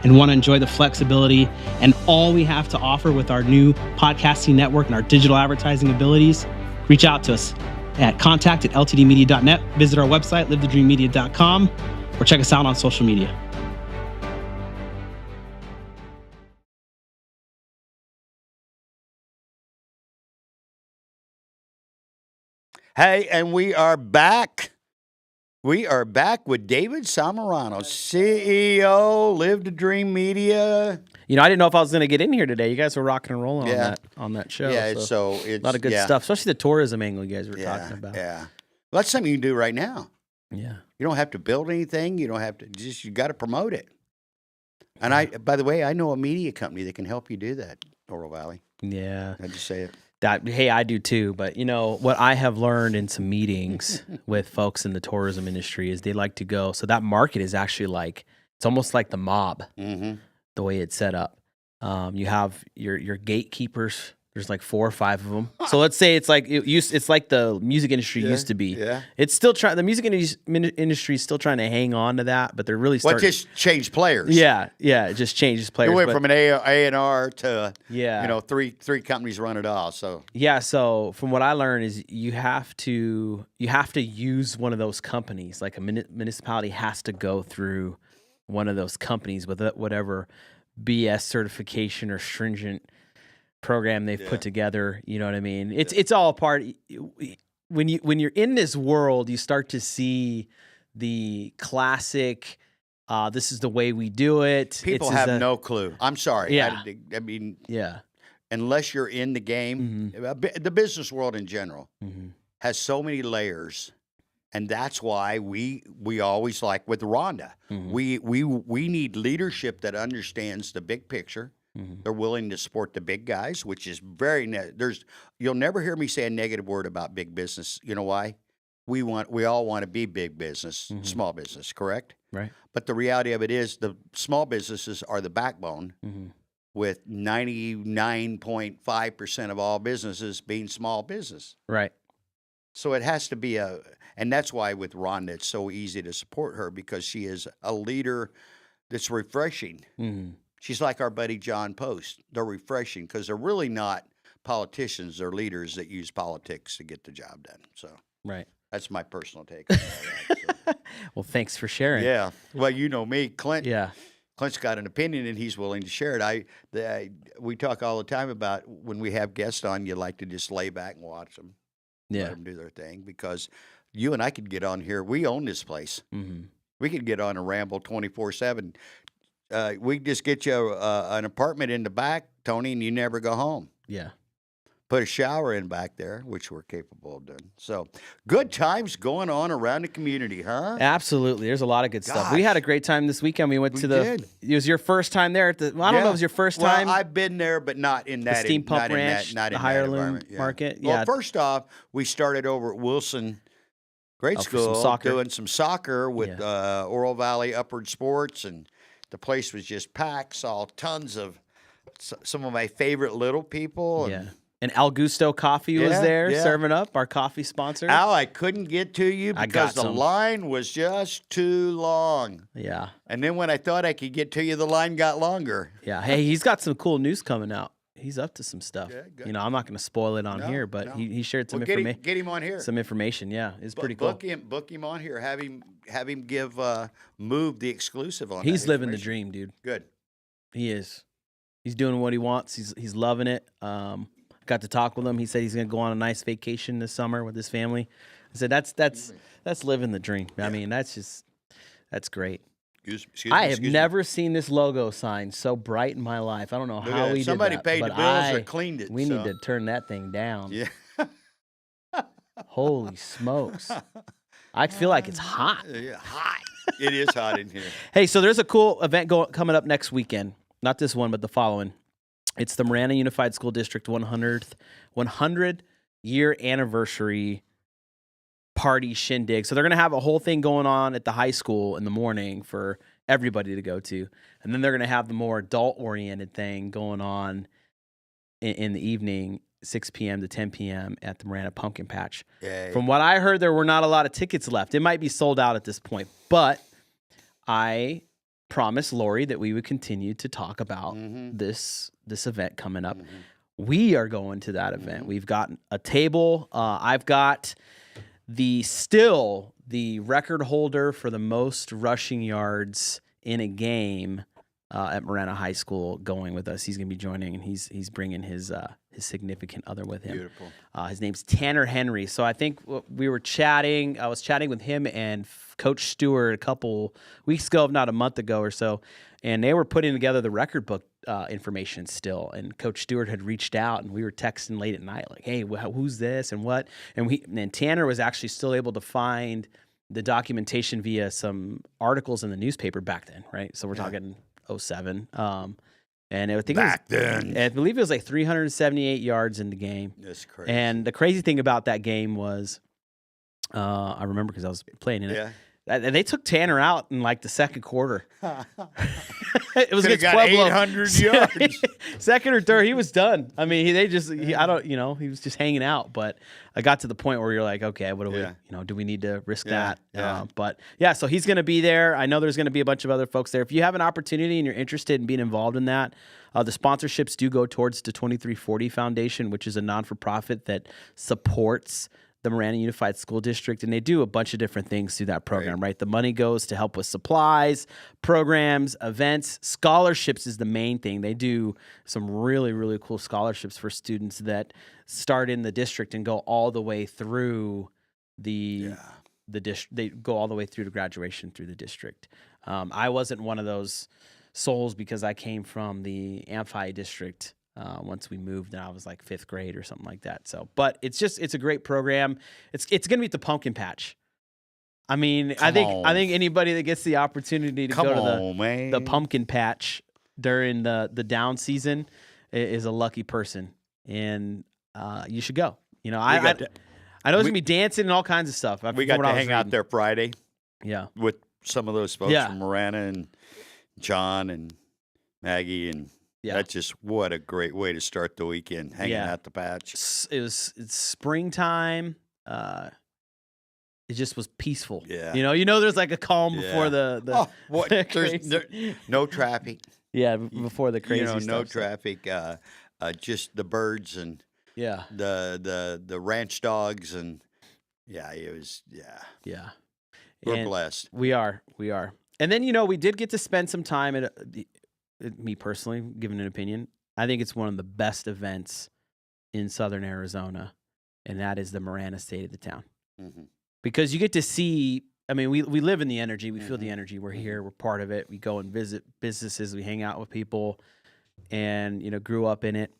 and want to enjoy the flexibility and all we have to offer with our new podcasting network and our digital advertising abilities, reach out to us at contact@ltdmedia.net. Visit our website, livethedreammedia.com, or check us out on social media. Hey, and we are back. We are back with David Samarano, CEO, Live the Dream Media. You know, I didn't know if I was going to get in here today. You guys were rocking and rolling on that show. Yeah, so it's a lot of good stuff, especially the tourism angle you guys were talking about. Yeah, well, that's something you can do right now. Yeah, you don't have to build anything. You don't have to you got to promote it. And by the way, I know a media company that can help you do that, Oro Valley. Yeah, I just say it. Hey, I do too. But you know what I have learned in some meetings with folks in the tourism industry is they like to go. So that market is actually it's almost like the mob, the way it's set up. You have your gatekeepers. There's like 4 or 5 of them. So let's say it's like the music industry used to be. Yeah. It's still the music industry is still trying to hang on to that, but they're really starting. Well, just change players. Yeah, it just changes players. It went from an A&R to three companies run it all. So so from what I learned is you have to use one of those companies. Like a municipality has to go through one of those companies with whatever BS certification or stringent program they've put together. You know what I mean? It's all a part. When you're in this world, you start to see the classic. This is the way we do it. People have no clue. I'm sorry. Yeah. I mean, yeah. Unless you're in the game, the business world in general has so many layers. And that's why we always, like with Rhonda, we need leadership that understands the big picture. They're willing to support the big guys, which is you'll never hear me say a negative word about big business. You know why? We all want to be big business, small business, correct? Right. But the reality of it is the small businesses are the backbone, with 99.5% of all businesses being small business. Right. So it has to be and that's why with Rhonda, it's so easy to support her because she is a leader that's refreshing. She's like our buddy John Post. They're refreshing because they're really not politicians. They're leaders that use politics to get the job done. So that's my personal take on all that. So. Well, thanks for sharing. Yeah. Well, you know me, Clint. Yeah. Clint's got an opinion and he's willing to share it. We talk all the time about when we have guests on, you like to just lay back and watch them. Let them do their thing because you and I could get on here. We own this place. We could get on and ramble 24/7. We just get you an apartment in the back, Tony, and you never go home. Yeah. Put a shower in back there, which we're capable of doing. So good times going on around the community, huh? Absolutely. There's a lot of good stuff. We had a great time this weekend. We went to it was your first time there at the, I don't know if it was your first time. I've been there, but not in that. The Steam Pump Ranch, the Higher Loom Market. Well, first off, we started over at Wilson Grade School doing some soccer with Oro Valley Upward Sports, and the place was just packed. Saw tons of some of my favorite little people. And Al Gusto Coffee was there serving up, our coffee sponsor. Al, I couldn't get to you because the line was just too long. Yeah. And then when I thought I could get to you, the line got longer. Yeah. Hey, he's got some cool news coming out. He's up to some stuff. Yeah, good. You know, I'm not going to spoil it on here, but he shared some information. Get him on here. Some information, it's pretty cool. Book him on here. Have him give Move the exclusive on. He's living the dream, dude. Good. He is. He's doing what he wants. He's loving it. Got to talk with him. He said he's going to go on a nice vacation this summer with his family. I said that's living the dream. I mean, that's great. I have never seen this logo sign so bright in my life. I don't know how we did that. Somebody paid the bills or cleaned it. We need to turn that thing down. Yeah. Holy smokes. I feel like it's hot. Yeah, hot. It is hot in here. Hey, so there's a cool event coming up next weekend. Not this one, but the following. It's the Marana Unified School District 100-year anniversary party shindig. So they're going to have a whole thing going on at the high school in the morning for everybody to go to. And then they're going to have the more adult-oriented thing going on in the evening, 6 p.m. to 10 p.m. at the Marana Pumpkin Patch. Yay. From what I heard, there were not a lot of tickets left. It might be sold out at this point. But I promised Lori that we would continue to talk about this event coming up. We are going to that event. We've got a table. I've got the record holder for the most rushing yards in a game at Marana High School going with us. He's going to be joining, and he's bringing his his significant other with him. Beautiful. His name's Tanner Henry. So I think we were chatting. I was chatting with him and Coach Stewart a couple weeks ago, if not a month ago or so, and they were putting together the record book information still. And Coach Stewart had reached out, and we were texting late at night, like, "Hey, who's this and what?" And Tanner was actually still able to find the documentation via some articles in the newspaper back then, right? So we're talking 07. And I think I believe it was like 378 yards in the game. That's crazy. And the crazy thing about that game was, I remember because I was playing in it. They took Tanner out in like the second quarter. It was against Pueblo. 800 yards. Second or third, he was done. I mean, he was just hanging out. But I got to the point where you're like, okay, what do we, do we need to risk that? But yeah, so he's going to be there. I know there's going to be a bunch of other folks there. If you have an opportunity and you're interested in being involved in that, the sponsorships do go towards the 2340 Foundation, which is a non-for-profit that supports the Marana Unified School District, and they do a bunch of different things through that program, right? The money goes to help with supplies, programs, events. Scholarships is the main thing. They do some really, really cool scholarships for students that start in the district and go all the way through the district. They go all the way through to graduation through the district. I wasn't one of those souls because I came from the Amphi district. Once we moved, and I was like 5th grade or something like that. So, but it's a great program. It's going to be at the pumpkin patch. I mean, I think anybody that gets the opportunity to go to the pumpkin patch during the down season is a lucky person, and you should go. You know, I know there's gonna be dancing and all kinds of stuff. We got to hang out there Friday. Yeah, with some of those folks from Marana and John and Maggie and. Yeah. That's just what a great way to start the weekend, hanging out the patch. It's springtime. It just was peaceful. Yeah. You know, there's like a calm before the there's no traffic. Yeah, before the crazy stuff. No traffic. Just the birds and the ranch dogs and it was We're blessed. We are. And then we did get to spend some time at me personally, giving an opinion, I think it's one of the best events in Southern Arizona, and that is the Marana State of the Town. Mm-hmm. Because you get to see, I mean, we live in the energy. We feel the energy. We're here. We're part of it. We go and visit businesses. We hang out with people and, grew up in it.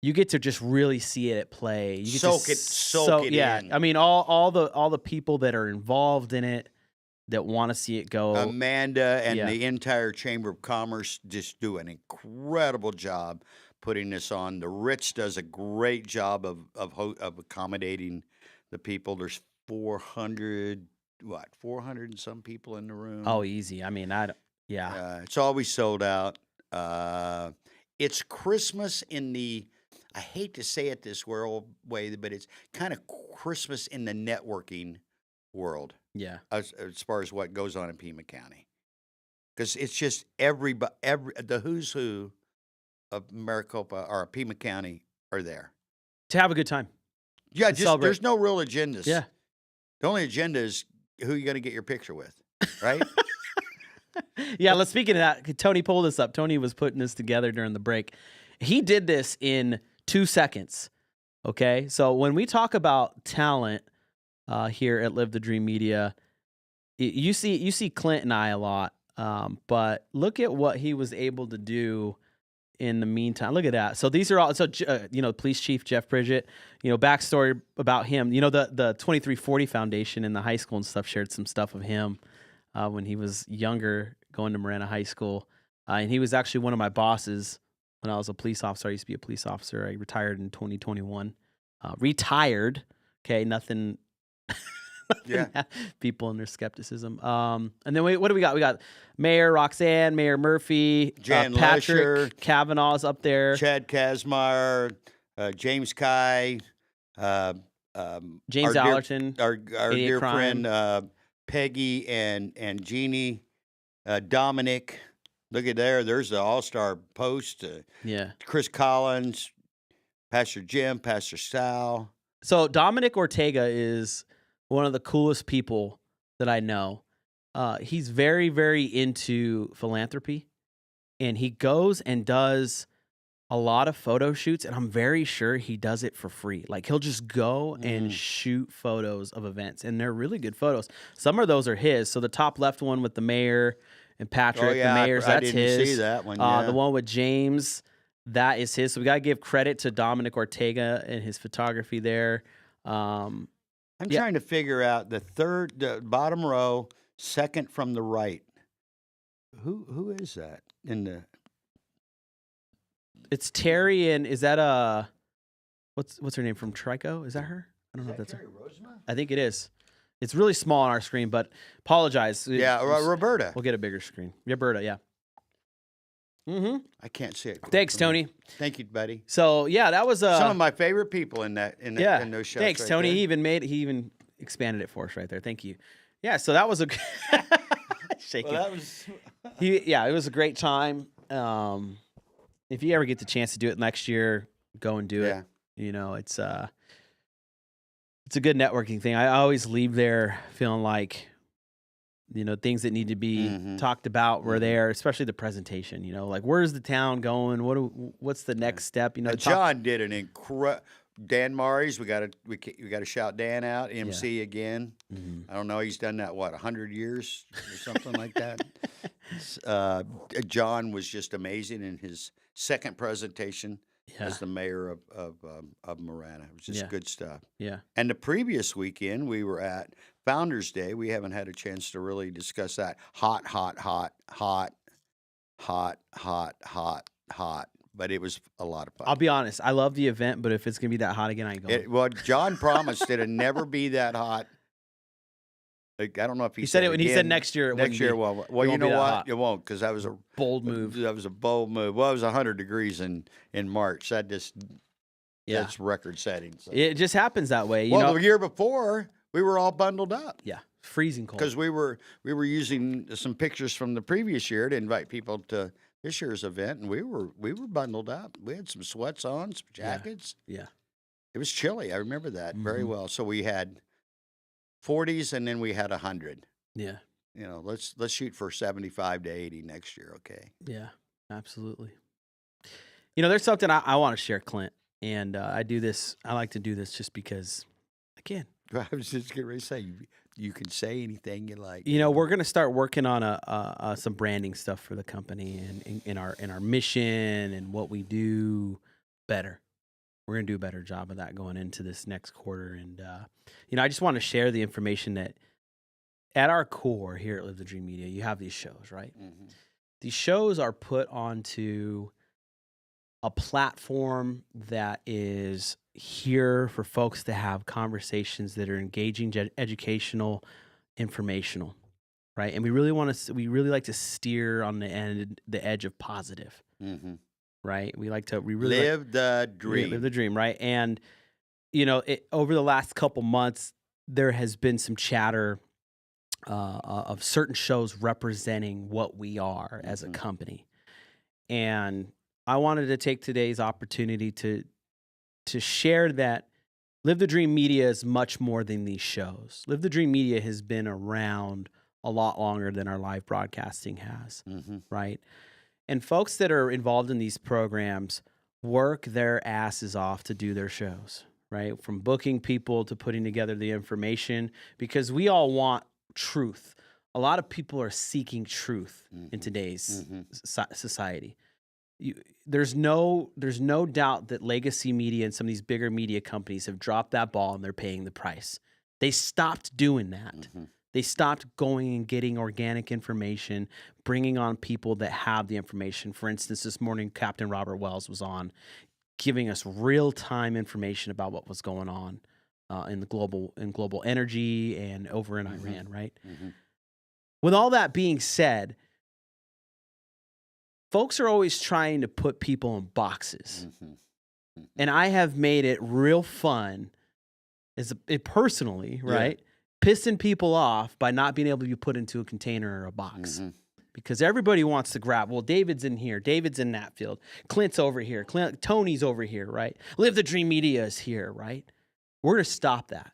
You get to just really see it at play. You get soak it in. I mean, all the people that are involved in it, that want to see it go. Amanda and the entire Chamber of Commerce just do an incredible job putting this on. The Ritz does a great job of accommodating the people. There's 400 and some people in the room. Oh, easy. I mean, it's always sold out. It's Christmas in the, I hate to say it this way, but it's kind of Christmas in the networking world. Yeah, as far as what goes on in Pima County, because it's just the who's who of Maricopa or Pima County are there to have a good time. Yeah, there's no real agendas. Yeah, the only agenda is who you're going to get your picture with, right? Yeah. Speaking of that, Tony pulled this up. Tony was putting this together during the break. He did this in 2 seconds. Okay, so when we talk about talent. Here at Live the Dream Media, you see Clint and I a lot, but look at what he was able to do in the meantime. Look at that. So these are all Police Chief Jeff Bridget. Backstory about him. The 2340 Foundation in the high school and stuff shared some stuff of him when he was younger, going to Marana High School, and he was actually one of my bosses when I was a police officer. I used to be a police officer. I retired in 2021. Retired. Okay, nothing. People and their skepticism. And then what do we got? We got Mayor Roxanne, Mayor Murphy, Jan Patrick Lesher, Kavanaugh's up there, Chad Kazmar, James Kai, James Allerton, our dear friend Peggy and Jeannie, Dominic. Look at there. There's the all-star post. Chris Collins, Pastor Jim, Pastor Sal. So Dominic Ortega is one of the coolest people that I know. He's very, very into philanthropy, and he goes and does a lot of photo shoots, and I'm very sure he does it for free. Like he'll just go and shoot photos of events, and they're really good photos. Some of those are his. So the top left one with the mayor and Patrick, the mayor's, that's his. I didn't see that one. Yeah. The one with James, that is his. So we got to give credit to Dominic Ortega and his photography there. I'm trying to figure out the bottom row, second from the right. Who is that in the? It's Terry, and is that what's her name from Trico? Is that her? I don't know if that's her. I think it is. It's really small on our screen, but apologize. Yeah, Roberta. We'll get a bigger screen. Roberta, yeah. I can't see it. Thanks, Tony. Thank you, buddy. So yeah, that was some of my favorite people in those shots. Thanks, right Tony. there. He even expanded it for us right there. Thank you. Yeah, so that was a shaking. Well, that was it was a great time. If you ever get the chance to do it next year, go and do it. You know, it's a good networking thing. I always leave there feeling like, you know, things that need to be talked about were there, especially the presentation. You know, like where's the town going? What's the next step? You know, John did an incredible. Dan Murray's. We got to shout Dan out. MC again. I don't know. He's done that 100 years or something like that. John was just amazing in his second presentation as the mayor of Marana. It was just good stuff. Yeah. And the previous weekend we were at Founders Day. We haven't had a chance to really discuss that. Hot. But it was a lot of fun. I'll be honest. I love the event, but if it's going to be that hot again, I ain't going. Well, John promised it'd never be that hot. Like, I don't know if he said it. When he said next year, next year, well, you know what? It won't, because that was a bold move. That was a bold move. Well, it was 100 degrees in March. That's record setting. So. It just happens that way. You know? The year before, we were all bundled up. Yeah, freezing cold. Because we were using some pictures from the previous year to invite people to this year's event, and we were bundled up. We had some sweats on, some jackets. Yeah. It was chilly. I remember that very well. So we had 40s, and then we had 100. Yeah. You know, let's shoot for 75 to 80 next year, okay? Yeah, absolutely. You know, there's something I want to share, Clint, and I like to do this just because, again. I was just getting ready to say, you can say anything you like. You know, we're going to start working on some branding stuff for the company and in our mission and what we do better. We're going to do a better job of that going into this next quarter. And, you know, I just want to share the information that at our core here at Live the Dream Media, you have these shows, right? These shows are put onto a platform that is here for folks to have conversations that are engaging, educational, informational, right? And we really like to steer on the edge of positive, right? We really live the dream. Live the dream, right? And you know, over the last couple months, there has been some chatter of certain shows representing what we are as a company, and I wanted to take today's opportunity to share that Live the Dream Media is much more than these shows. Live the Dream Media has been around a lot longer than our live broadcasting has, right? And folks that are involved in these programs work their asses off to do their shows, right? From booking people to putting together the information, because we all want truth. A lot of people are seeking truth in today's society. There's no doubt that legacy media and some of these bigger media companies have dropped that ball and they're paying the price. They stopped doing that. They stopped going and getting organic information, bringing on people that have the information. For instance, this morning, Captain Robert Wells was on, giving us real-time information about what was going on in global energy and over in Iran, right? With all that being said, folks are always trying to put people in boxes. And I have made it real fun personally, right? Pissing people off by not being able to be put into a container or a box. Because everybody wants to grab, well, David's in here, David's in that field, Clint's over here, Tony's over here, right? Live the Dream Media is here, right? We're going to stop that.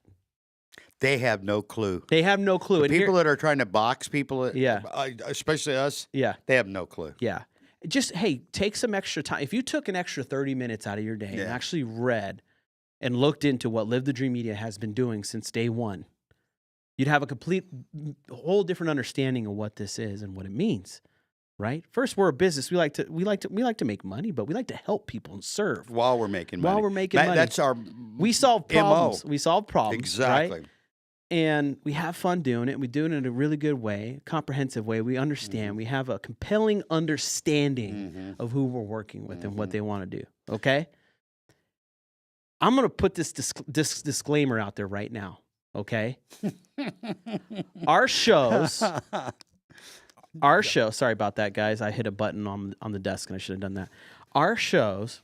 They have no clue. They have no clue. The people that are trying to box people, especially us, they have no clue. Yeah. just, hey, take some extra time. If you took an extra 30 minutes out of your day and actually read and looked into what Live the Dream Media has been doing since day one, you'd have a whole different understanding of what this is and what it means, right? First, we're a business. We like to make money, but we like to help people and serve while we're making money. That's our we solve problems. We solve problems. Exactly. Right? And we have fun doing it. We do it in a really good way, comprehensive way. We understand. We have a compelling understanding of who we're working with and what they want to do. Okay? I'm going to put this disclaimer out there right now. Okay? Our shows, sorry about that, guys. I hit a button on the desk and I should have done that. Our shows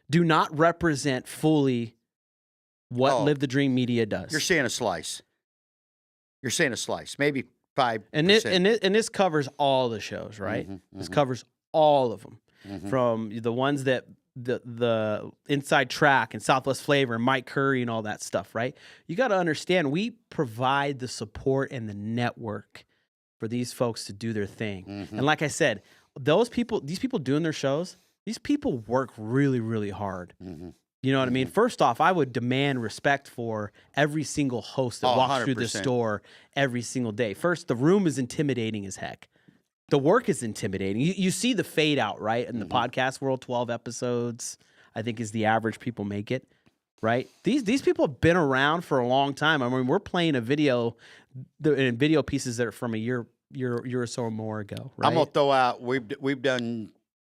do not represent fully what Live the Dream Media does. You're saying a slice. Maybe 5%. And this covers all the shows, right? This covers all of them, from the ones that the Inside Track and Southwest Flavor and Mike Curry and all that stuff, right? You got to understand, we provide the support and the network for these folks to do their thing. And like I said, these people doing their shows, these people work really, really hard. You know what I mean? First off, I would demand respect for every single host that walks through this door every single day. First, the room is intimidating as heck. The work is intimidating. You see the fade out, right? In the podcast world, 12 episodes, I think, is the average people make it, right? These people have been around for a long time. I mean, we're playing a video pieces that are from a year or so or more ago, right? I'm going to throw out, we've done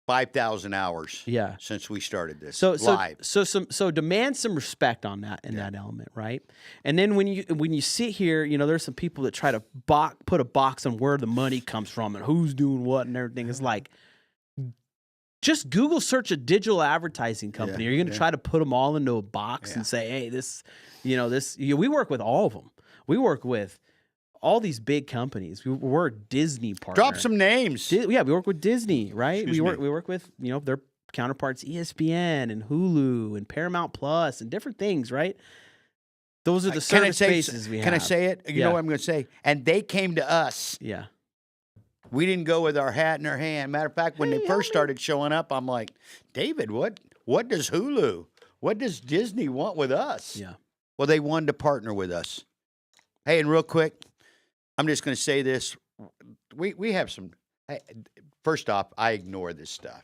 5,000 hours since we started this live. So demand some respect on that that element, right? And then when you sit here, there's some people that try to put a box on where the money comes from and who's doing what and everything. It's like, just Google search a digital advertising company. Are you going to try to put them all into a box and say, hey, we work with all of them. We work with all these big companies. We're a Disney partner. Drop some names. We work with Disney, right? We work with their counterparts, ESPN and Hulu and Paramount Plus and different things, right? Those are the service spaces we have. Can I say it? You know what I'm going to say? And they came to us. Yeah. We didn't go with our hat in our hand. Matter of fact, when they first started showing up, I'm like, David, what does Hulu, what does Disney want with us? Yeah. Well, they wanted to partner with us. Hey, and real quick, I'm just going to say this. We have some. First off, I ignore this stuff.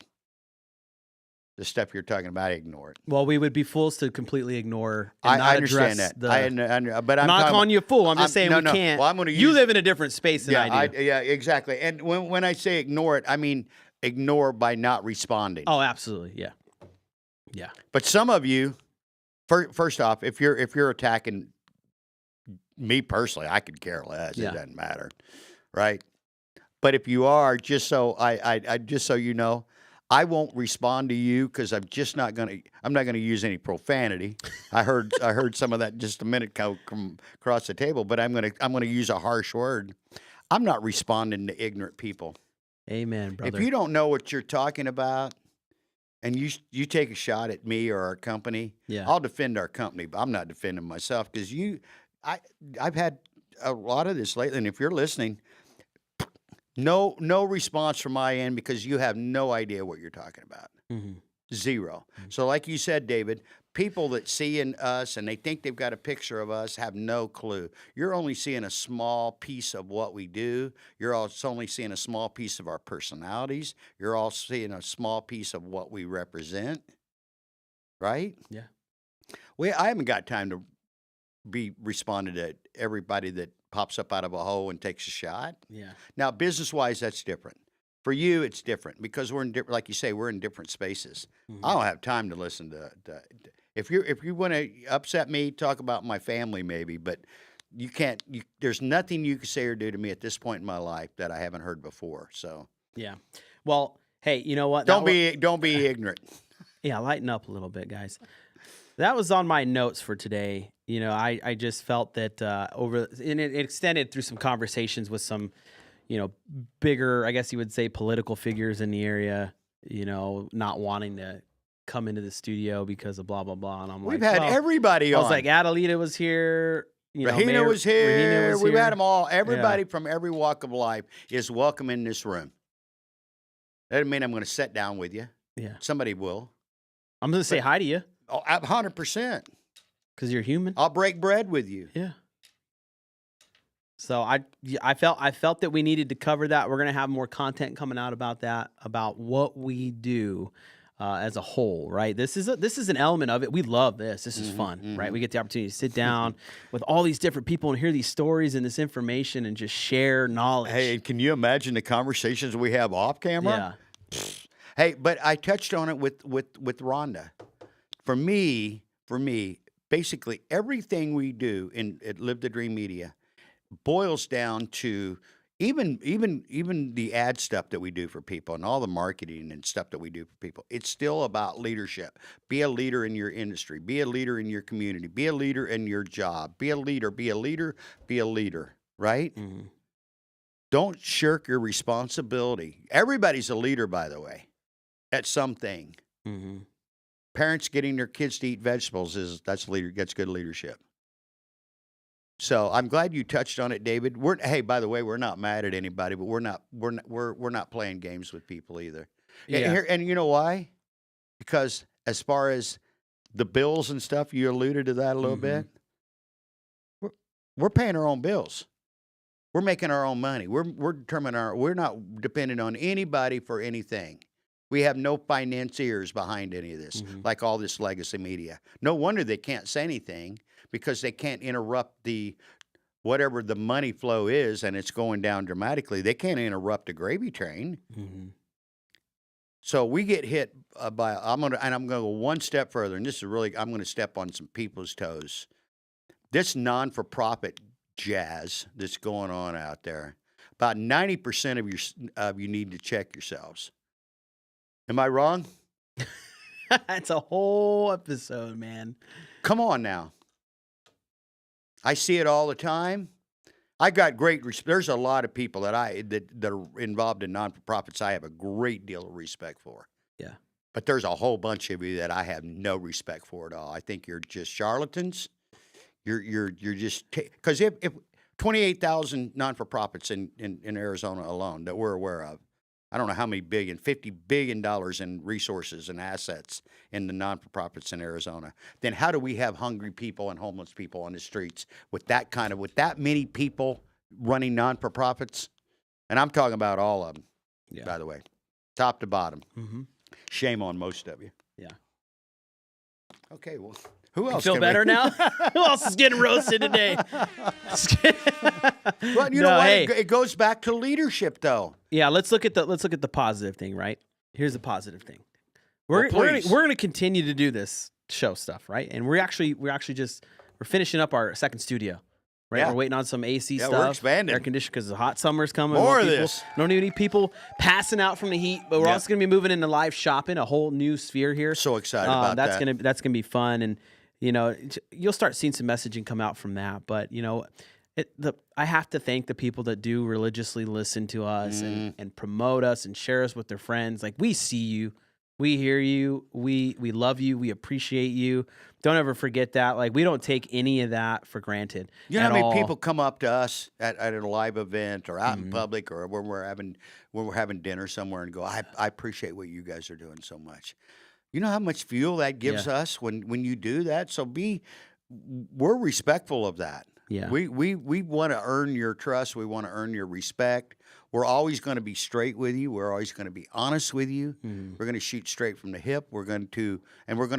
The stuff you're talking about, I ignore it. Well, we would be fools to completely ignore and not I understand address that. But I'm not calling you a fool. I'm just saying we can't. Well, I'm going to you live in a different space than I do. Yeah, exactly. And when I say ignore it, I mean ignore by not responding. Oh, absolutely. Yeah. Yeah. But some of you, first off, if you're attacking me personally, I could care less. It doesn't matter, right? But if you are, just so you know, I won't respond to you because I'm not gonna use any profanity. I heard some of that just a minute come across the table, but I'm gonna use a harsh word. I'm not responding to ignorant people. Amen, brother. If you don't know what you're talking about, and you take a shot at me or our company, I'll defend our company, but I'm not defending myself because I've had a lot of this lately, and if you're listening, no response from my end because you have no idea what you're talking about. Zero. So like you said, David, people that see in us and they think they've got a picture of us have no clue. You're only seeing a small piece of what we do. You're also only seeing a small piece of our personalities. You're also seeing a small piece of what we represent, right? Yeah. I haven't got time to be responding to everybody that pops up out of a hole and takes a shot. Yeah. Now, business-wise, that's different. For you, it's different because we're in like you say, we're in different spaces. I don't have time to listen to if you want to upset me, talk about my family maybe, but you can't. There's nothing you can say or do to me at this point in my life that I haven't heard before. So yeah. Well, hey, you know what? Don't be ignorant. Yeah, lighten up a little bit, guys. That was on my notes for today. I just felt that and it extended through some conversations with some, bigger, I guess you would say, political figures in the area, not wanting to come into the studio because of blah, blah, blah. And I'm We've had everybody on. I was like, Adelita was here. Rahina was here. We've had them all. Yeah. Everybody from every walk of life is welcome in this room. That doesn't mean I'm going to sit down with you. Yeah. Somebody will. I'm going to say hi to you. Oh, 100%. Because you're human. I'll break bread with you. Yeah. So I felt that we needed to cover that. We're going to have more content coming out about that, about what we do as a whole, right? This is an element of it. We love this. This is fun, right? We get the opportunity to sit down with all these different people and hear these stories and this information and just share knowledge. Hey, can you imagine the conversations we have off camera? Yeah. Hey, but I touched on it with Rhonda. For me, basically everything we do at Live the Dream Media boils down to even the ad stuff that we do for people and all the marketing and stuff that we do for people. It's still about leadership. Be a leader in your industry. Be a leader in your community. Be a leader in your job. Be a leader. Be a leader. Be a leader. Right? Mm-hmm. Don't shirk your responsibility. Everybody's a leader, by the way, at something. Mm-hmm. Parents getting their kids to eat vegetables that's good leadership. So I'm glad you touched on it, David. Hey, by the way, we're not mad at anybody, but we're not playing games with people either. Yeah. And you know why? Because as far as the bills and stuff, you alluded to that a little bit. We're paying our own bills. We're making our own money. We're determining we're not dependent on anybody for anything. We have no financiers behind any of this, like all this legacy media. No wonder they can't say anything, because they can't interrupt whatever the money flow is, and it's going down dramatically. They can't interrupt a gravy train. Mm-hmm. So we get hit by. I'm gonna go one step further, and this is really, I'm gonna step on some people's toes. This non-for-profit jazz that's going on out there, about 90% of you need to check yourselves. Am I wrong? That's a whole episode, man. Come on now. I see it all the time. I got great respect. There's a lot of people that are involved in non-for-profits I have a great deal of respect for. Yeah. But there's a whole bunch of you that I have no respect for at all. I think you're just charlatans. You're just because if 28,000 non-for-profits in Arizona alone that we're aware of. I don't know how many $50 billion in resources and assets in the non-for-profits in Arizona. Then how do we have hungry people and homeless people on the streets with that many people running non-for-profits? And I'm talking about all of them, by the way, top to bottom. Mm-hmm. Shame on most of you. Yeah. Okay, well, who else? You feel better now? Who else is getting roasted today? Well, you know what? Hey. It goes back to leadership, though. Yeah, let's look at the positive thing, right? Here's the positive thing. We're gonna continue to do this show stuff, right? And we're finishing up our second studio, right? Yeah. We're waiting on some AC stuff. We're expanding. Air conditioning because the hot summer's coming. More of this. Don't even need people passing out from the heat, but we're also gonna be moving into live shopping, a whole new sphere here. So excited about that. That's gonna be fun, and you'll start seeing some messaging come out from that. But I have to thank the people that do religiously listen to us and promote us and share us with their friends. Like, we see you, we hear you, we love you, we appreciate you. Don't ever forget that. Like, we don't take any of that for granted. You know how many people come up to us at a live event or out in public or when we're having dinner somewhere and go, I appreciate what you guys are doing so much. You know how much fuel that gives us when you do that? So we're respectful of that. Yeah. We want to earn your trust. We want to earn your respect. We're always going to be straight with you. We're always going to be honest with you. We're going to shoot straight from the hip. We're going to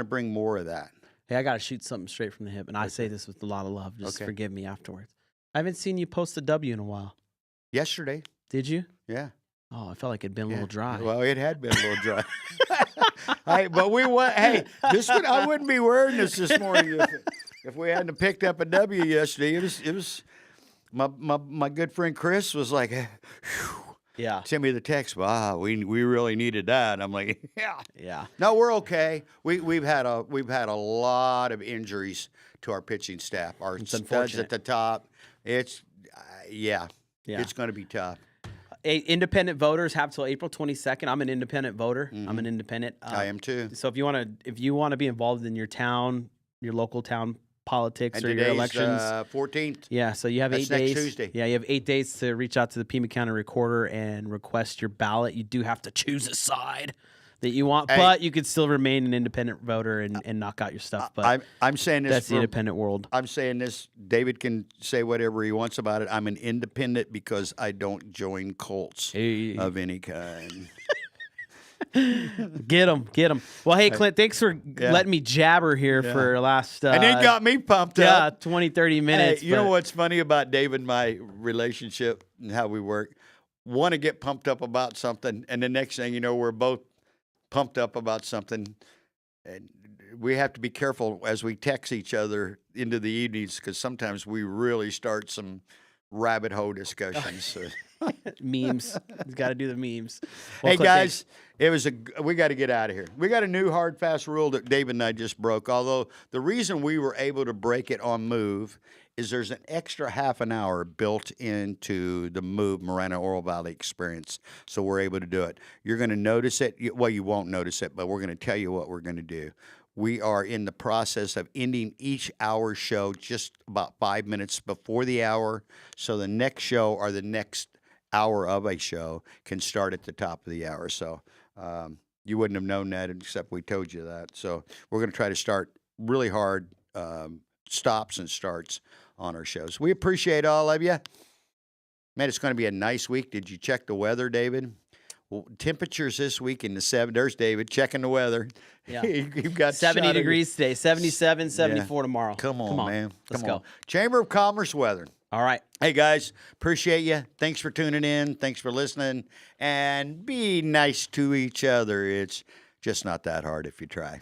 bring more of that. Hey, I got to shoot something straight from the hip. And I say this with a lot of love. Just forgive me afterwards. I haven't seen you post a W in a while. Yesterday. Did you? Yeah. Oh, I felt like it'd been a little dry. Well, it had been a little dry. But I wouldn't be wearing this morning if we hadn't picked up a W yesterday. It was my good friend Chris was like, send me the text. Wow, we really needed that. I'm like, yeah. No, we're okay. We've had a lot of injuries to our pitching staff. Our studs at the top. It's it's going to be tough. Independent voters have till April 22nd. I'm an independent voter. I'm an independent. I am too. So if you want to be involved in your town, your local town politics And or your today's, elections. 14th. Yeah, so you have That's 8 next days. Tuesday. Yeah, you have 8 days to reach out to the Pima County Recorder and request your ballot. You do have to choose a side that you want, but you could still remain an independent voter and knock out your stuff. But I'm saying this. That's the independent world. I'm saying this. David can say whatever he wants about it. I'm an independent because I don't join cults of any kind. Get them. Well, hey, Clint, thanks for letting me jabber here for the last... and it got me pumped up. 20, 30 minutes. Hey, you know what's funny about Dave and my relationship and how we work? Want to get pumped up about something, and the next thing you know, we're both pumped up about something. And we have to be careful as we text each other into the evenings because sometimes we really start some rabbit hole discussions. Memes. He's got to do the memes. Well, Hey, Clint, guys, we got to get out of here. We got a new hard, fast rule that David and I just broke, although the reason we were able to break it on Move is there's an extra half an hour built into the Move Marana Oro Valley experience, so we're able to do it. You're going to notice it. Well, you won't notice it, but we're going to tell you what we're going to do. We are in the process of ending each hour show just about 5 minutes before the hour, so the next show or the next hour of a show can start at the top of the hour. So you wouldn't have known that except we told you that. So we're going to try to start really hard stops and starts on our shows. We appreciate all of you. Man, it's going to be a nice week. Did you check the weather, David? Well, temperatures this week in the 70s. There's David checking the weather. Yeah. You've got 70 degrees today, 77, 74 tomorrow. Come on, man. Let's Come go. on. Chamber of Commerce weather. All right. Hey, guys, appreciate you. Thanks for tuning in. Thanks for listening. And be nice to each other. It's just not that hard if you try.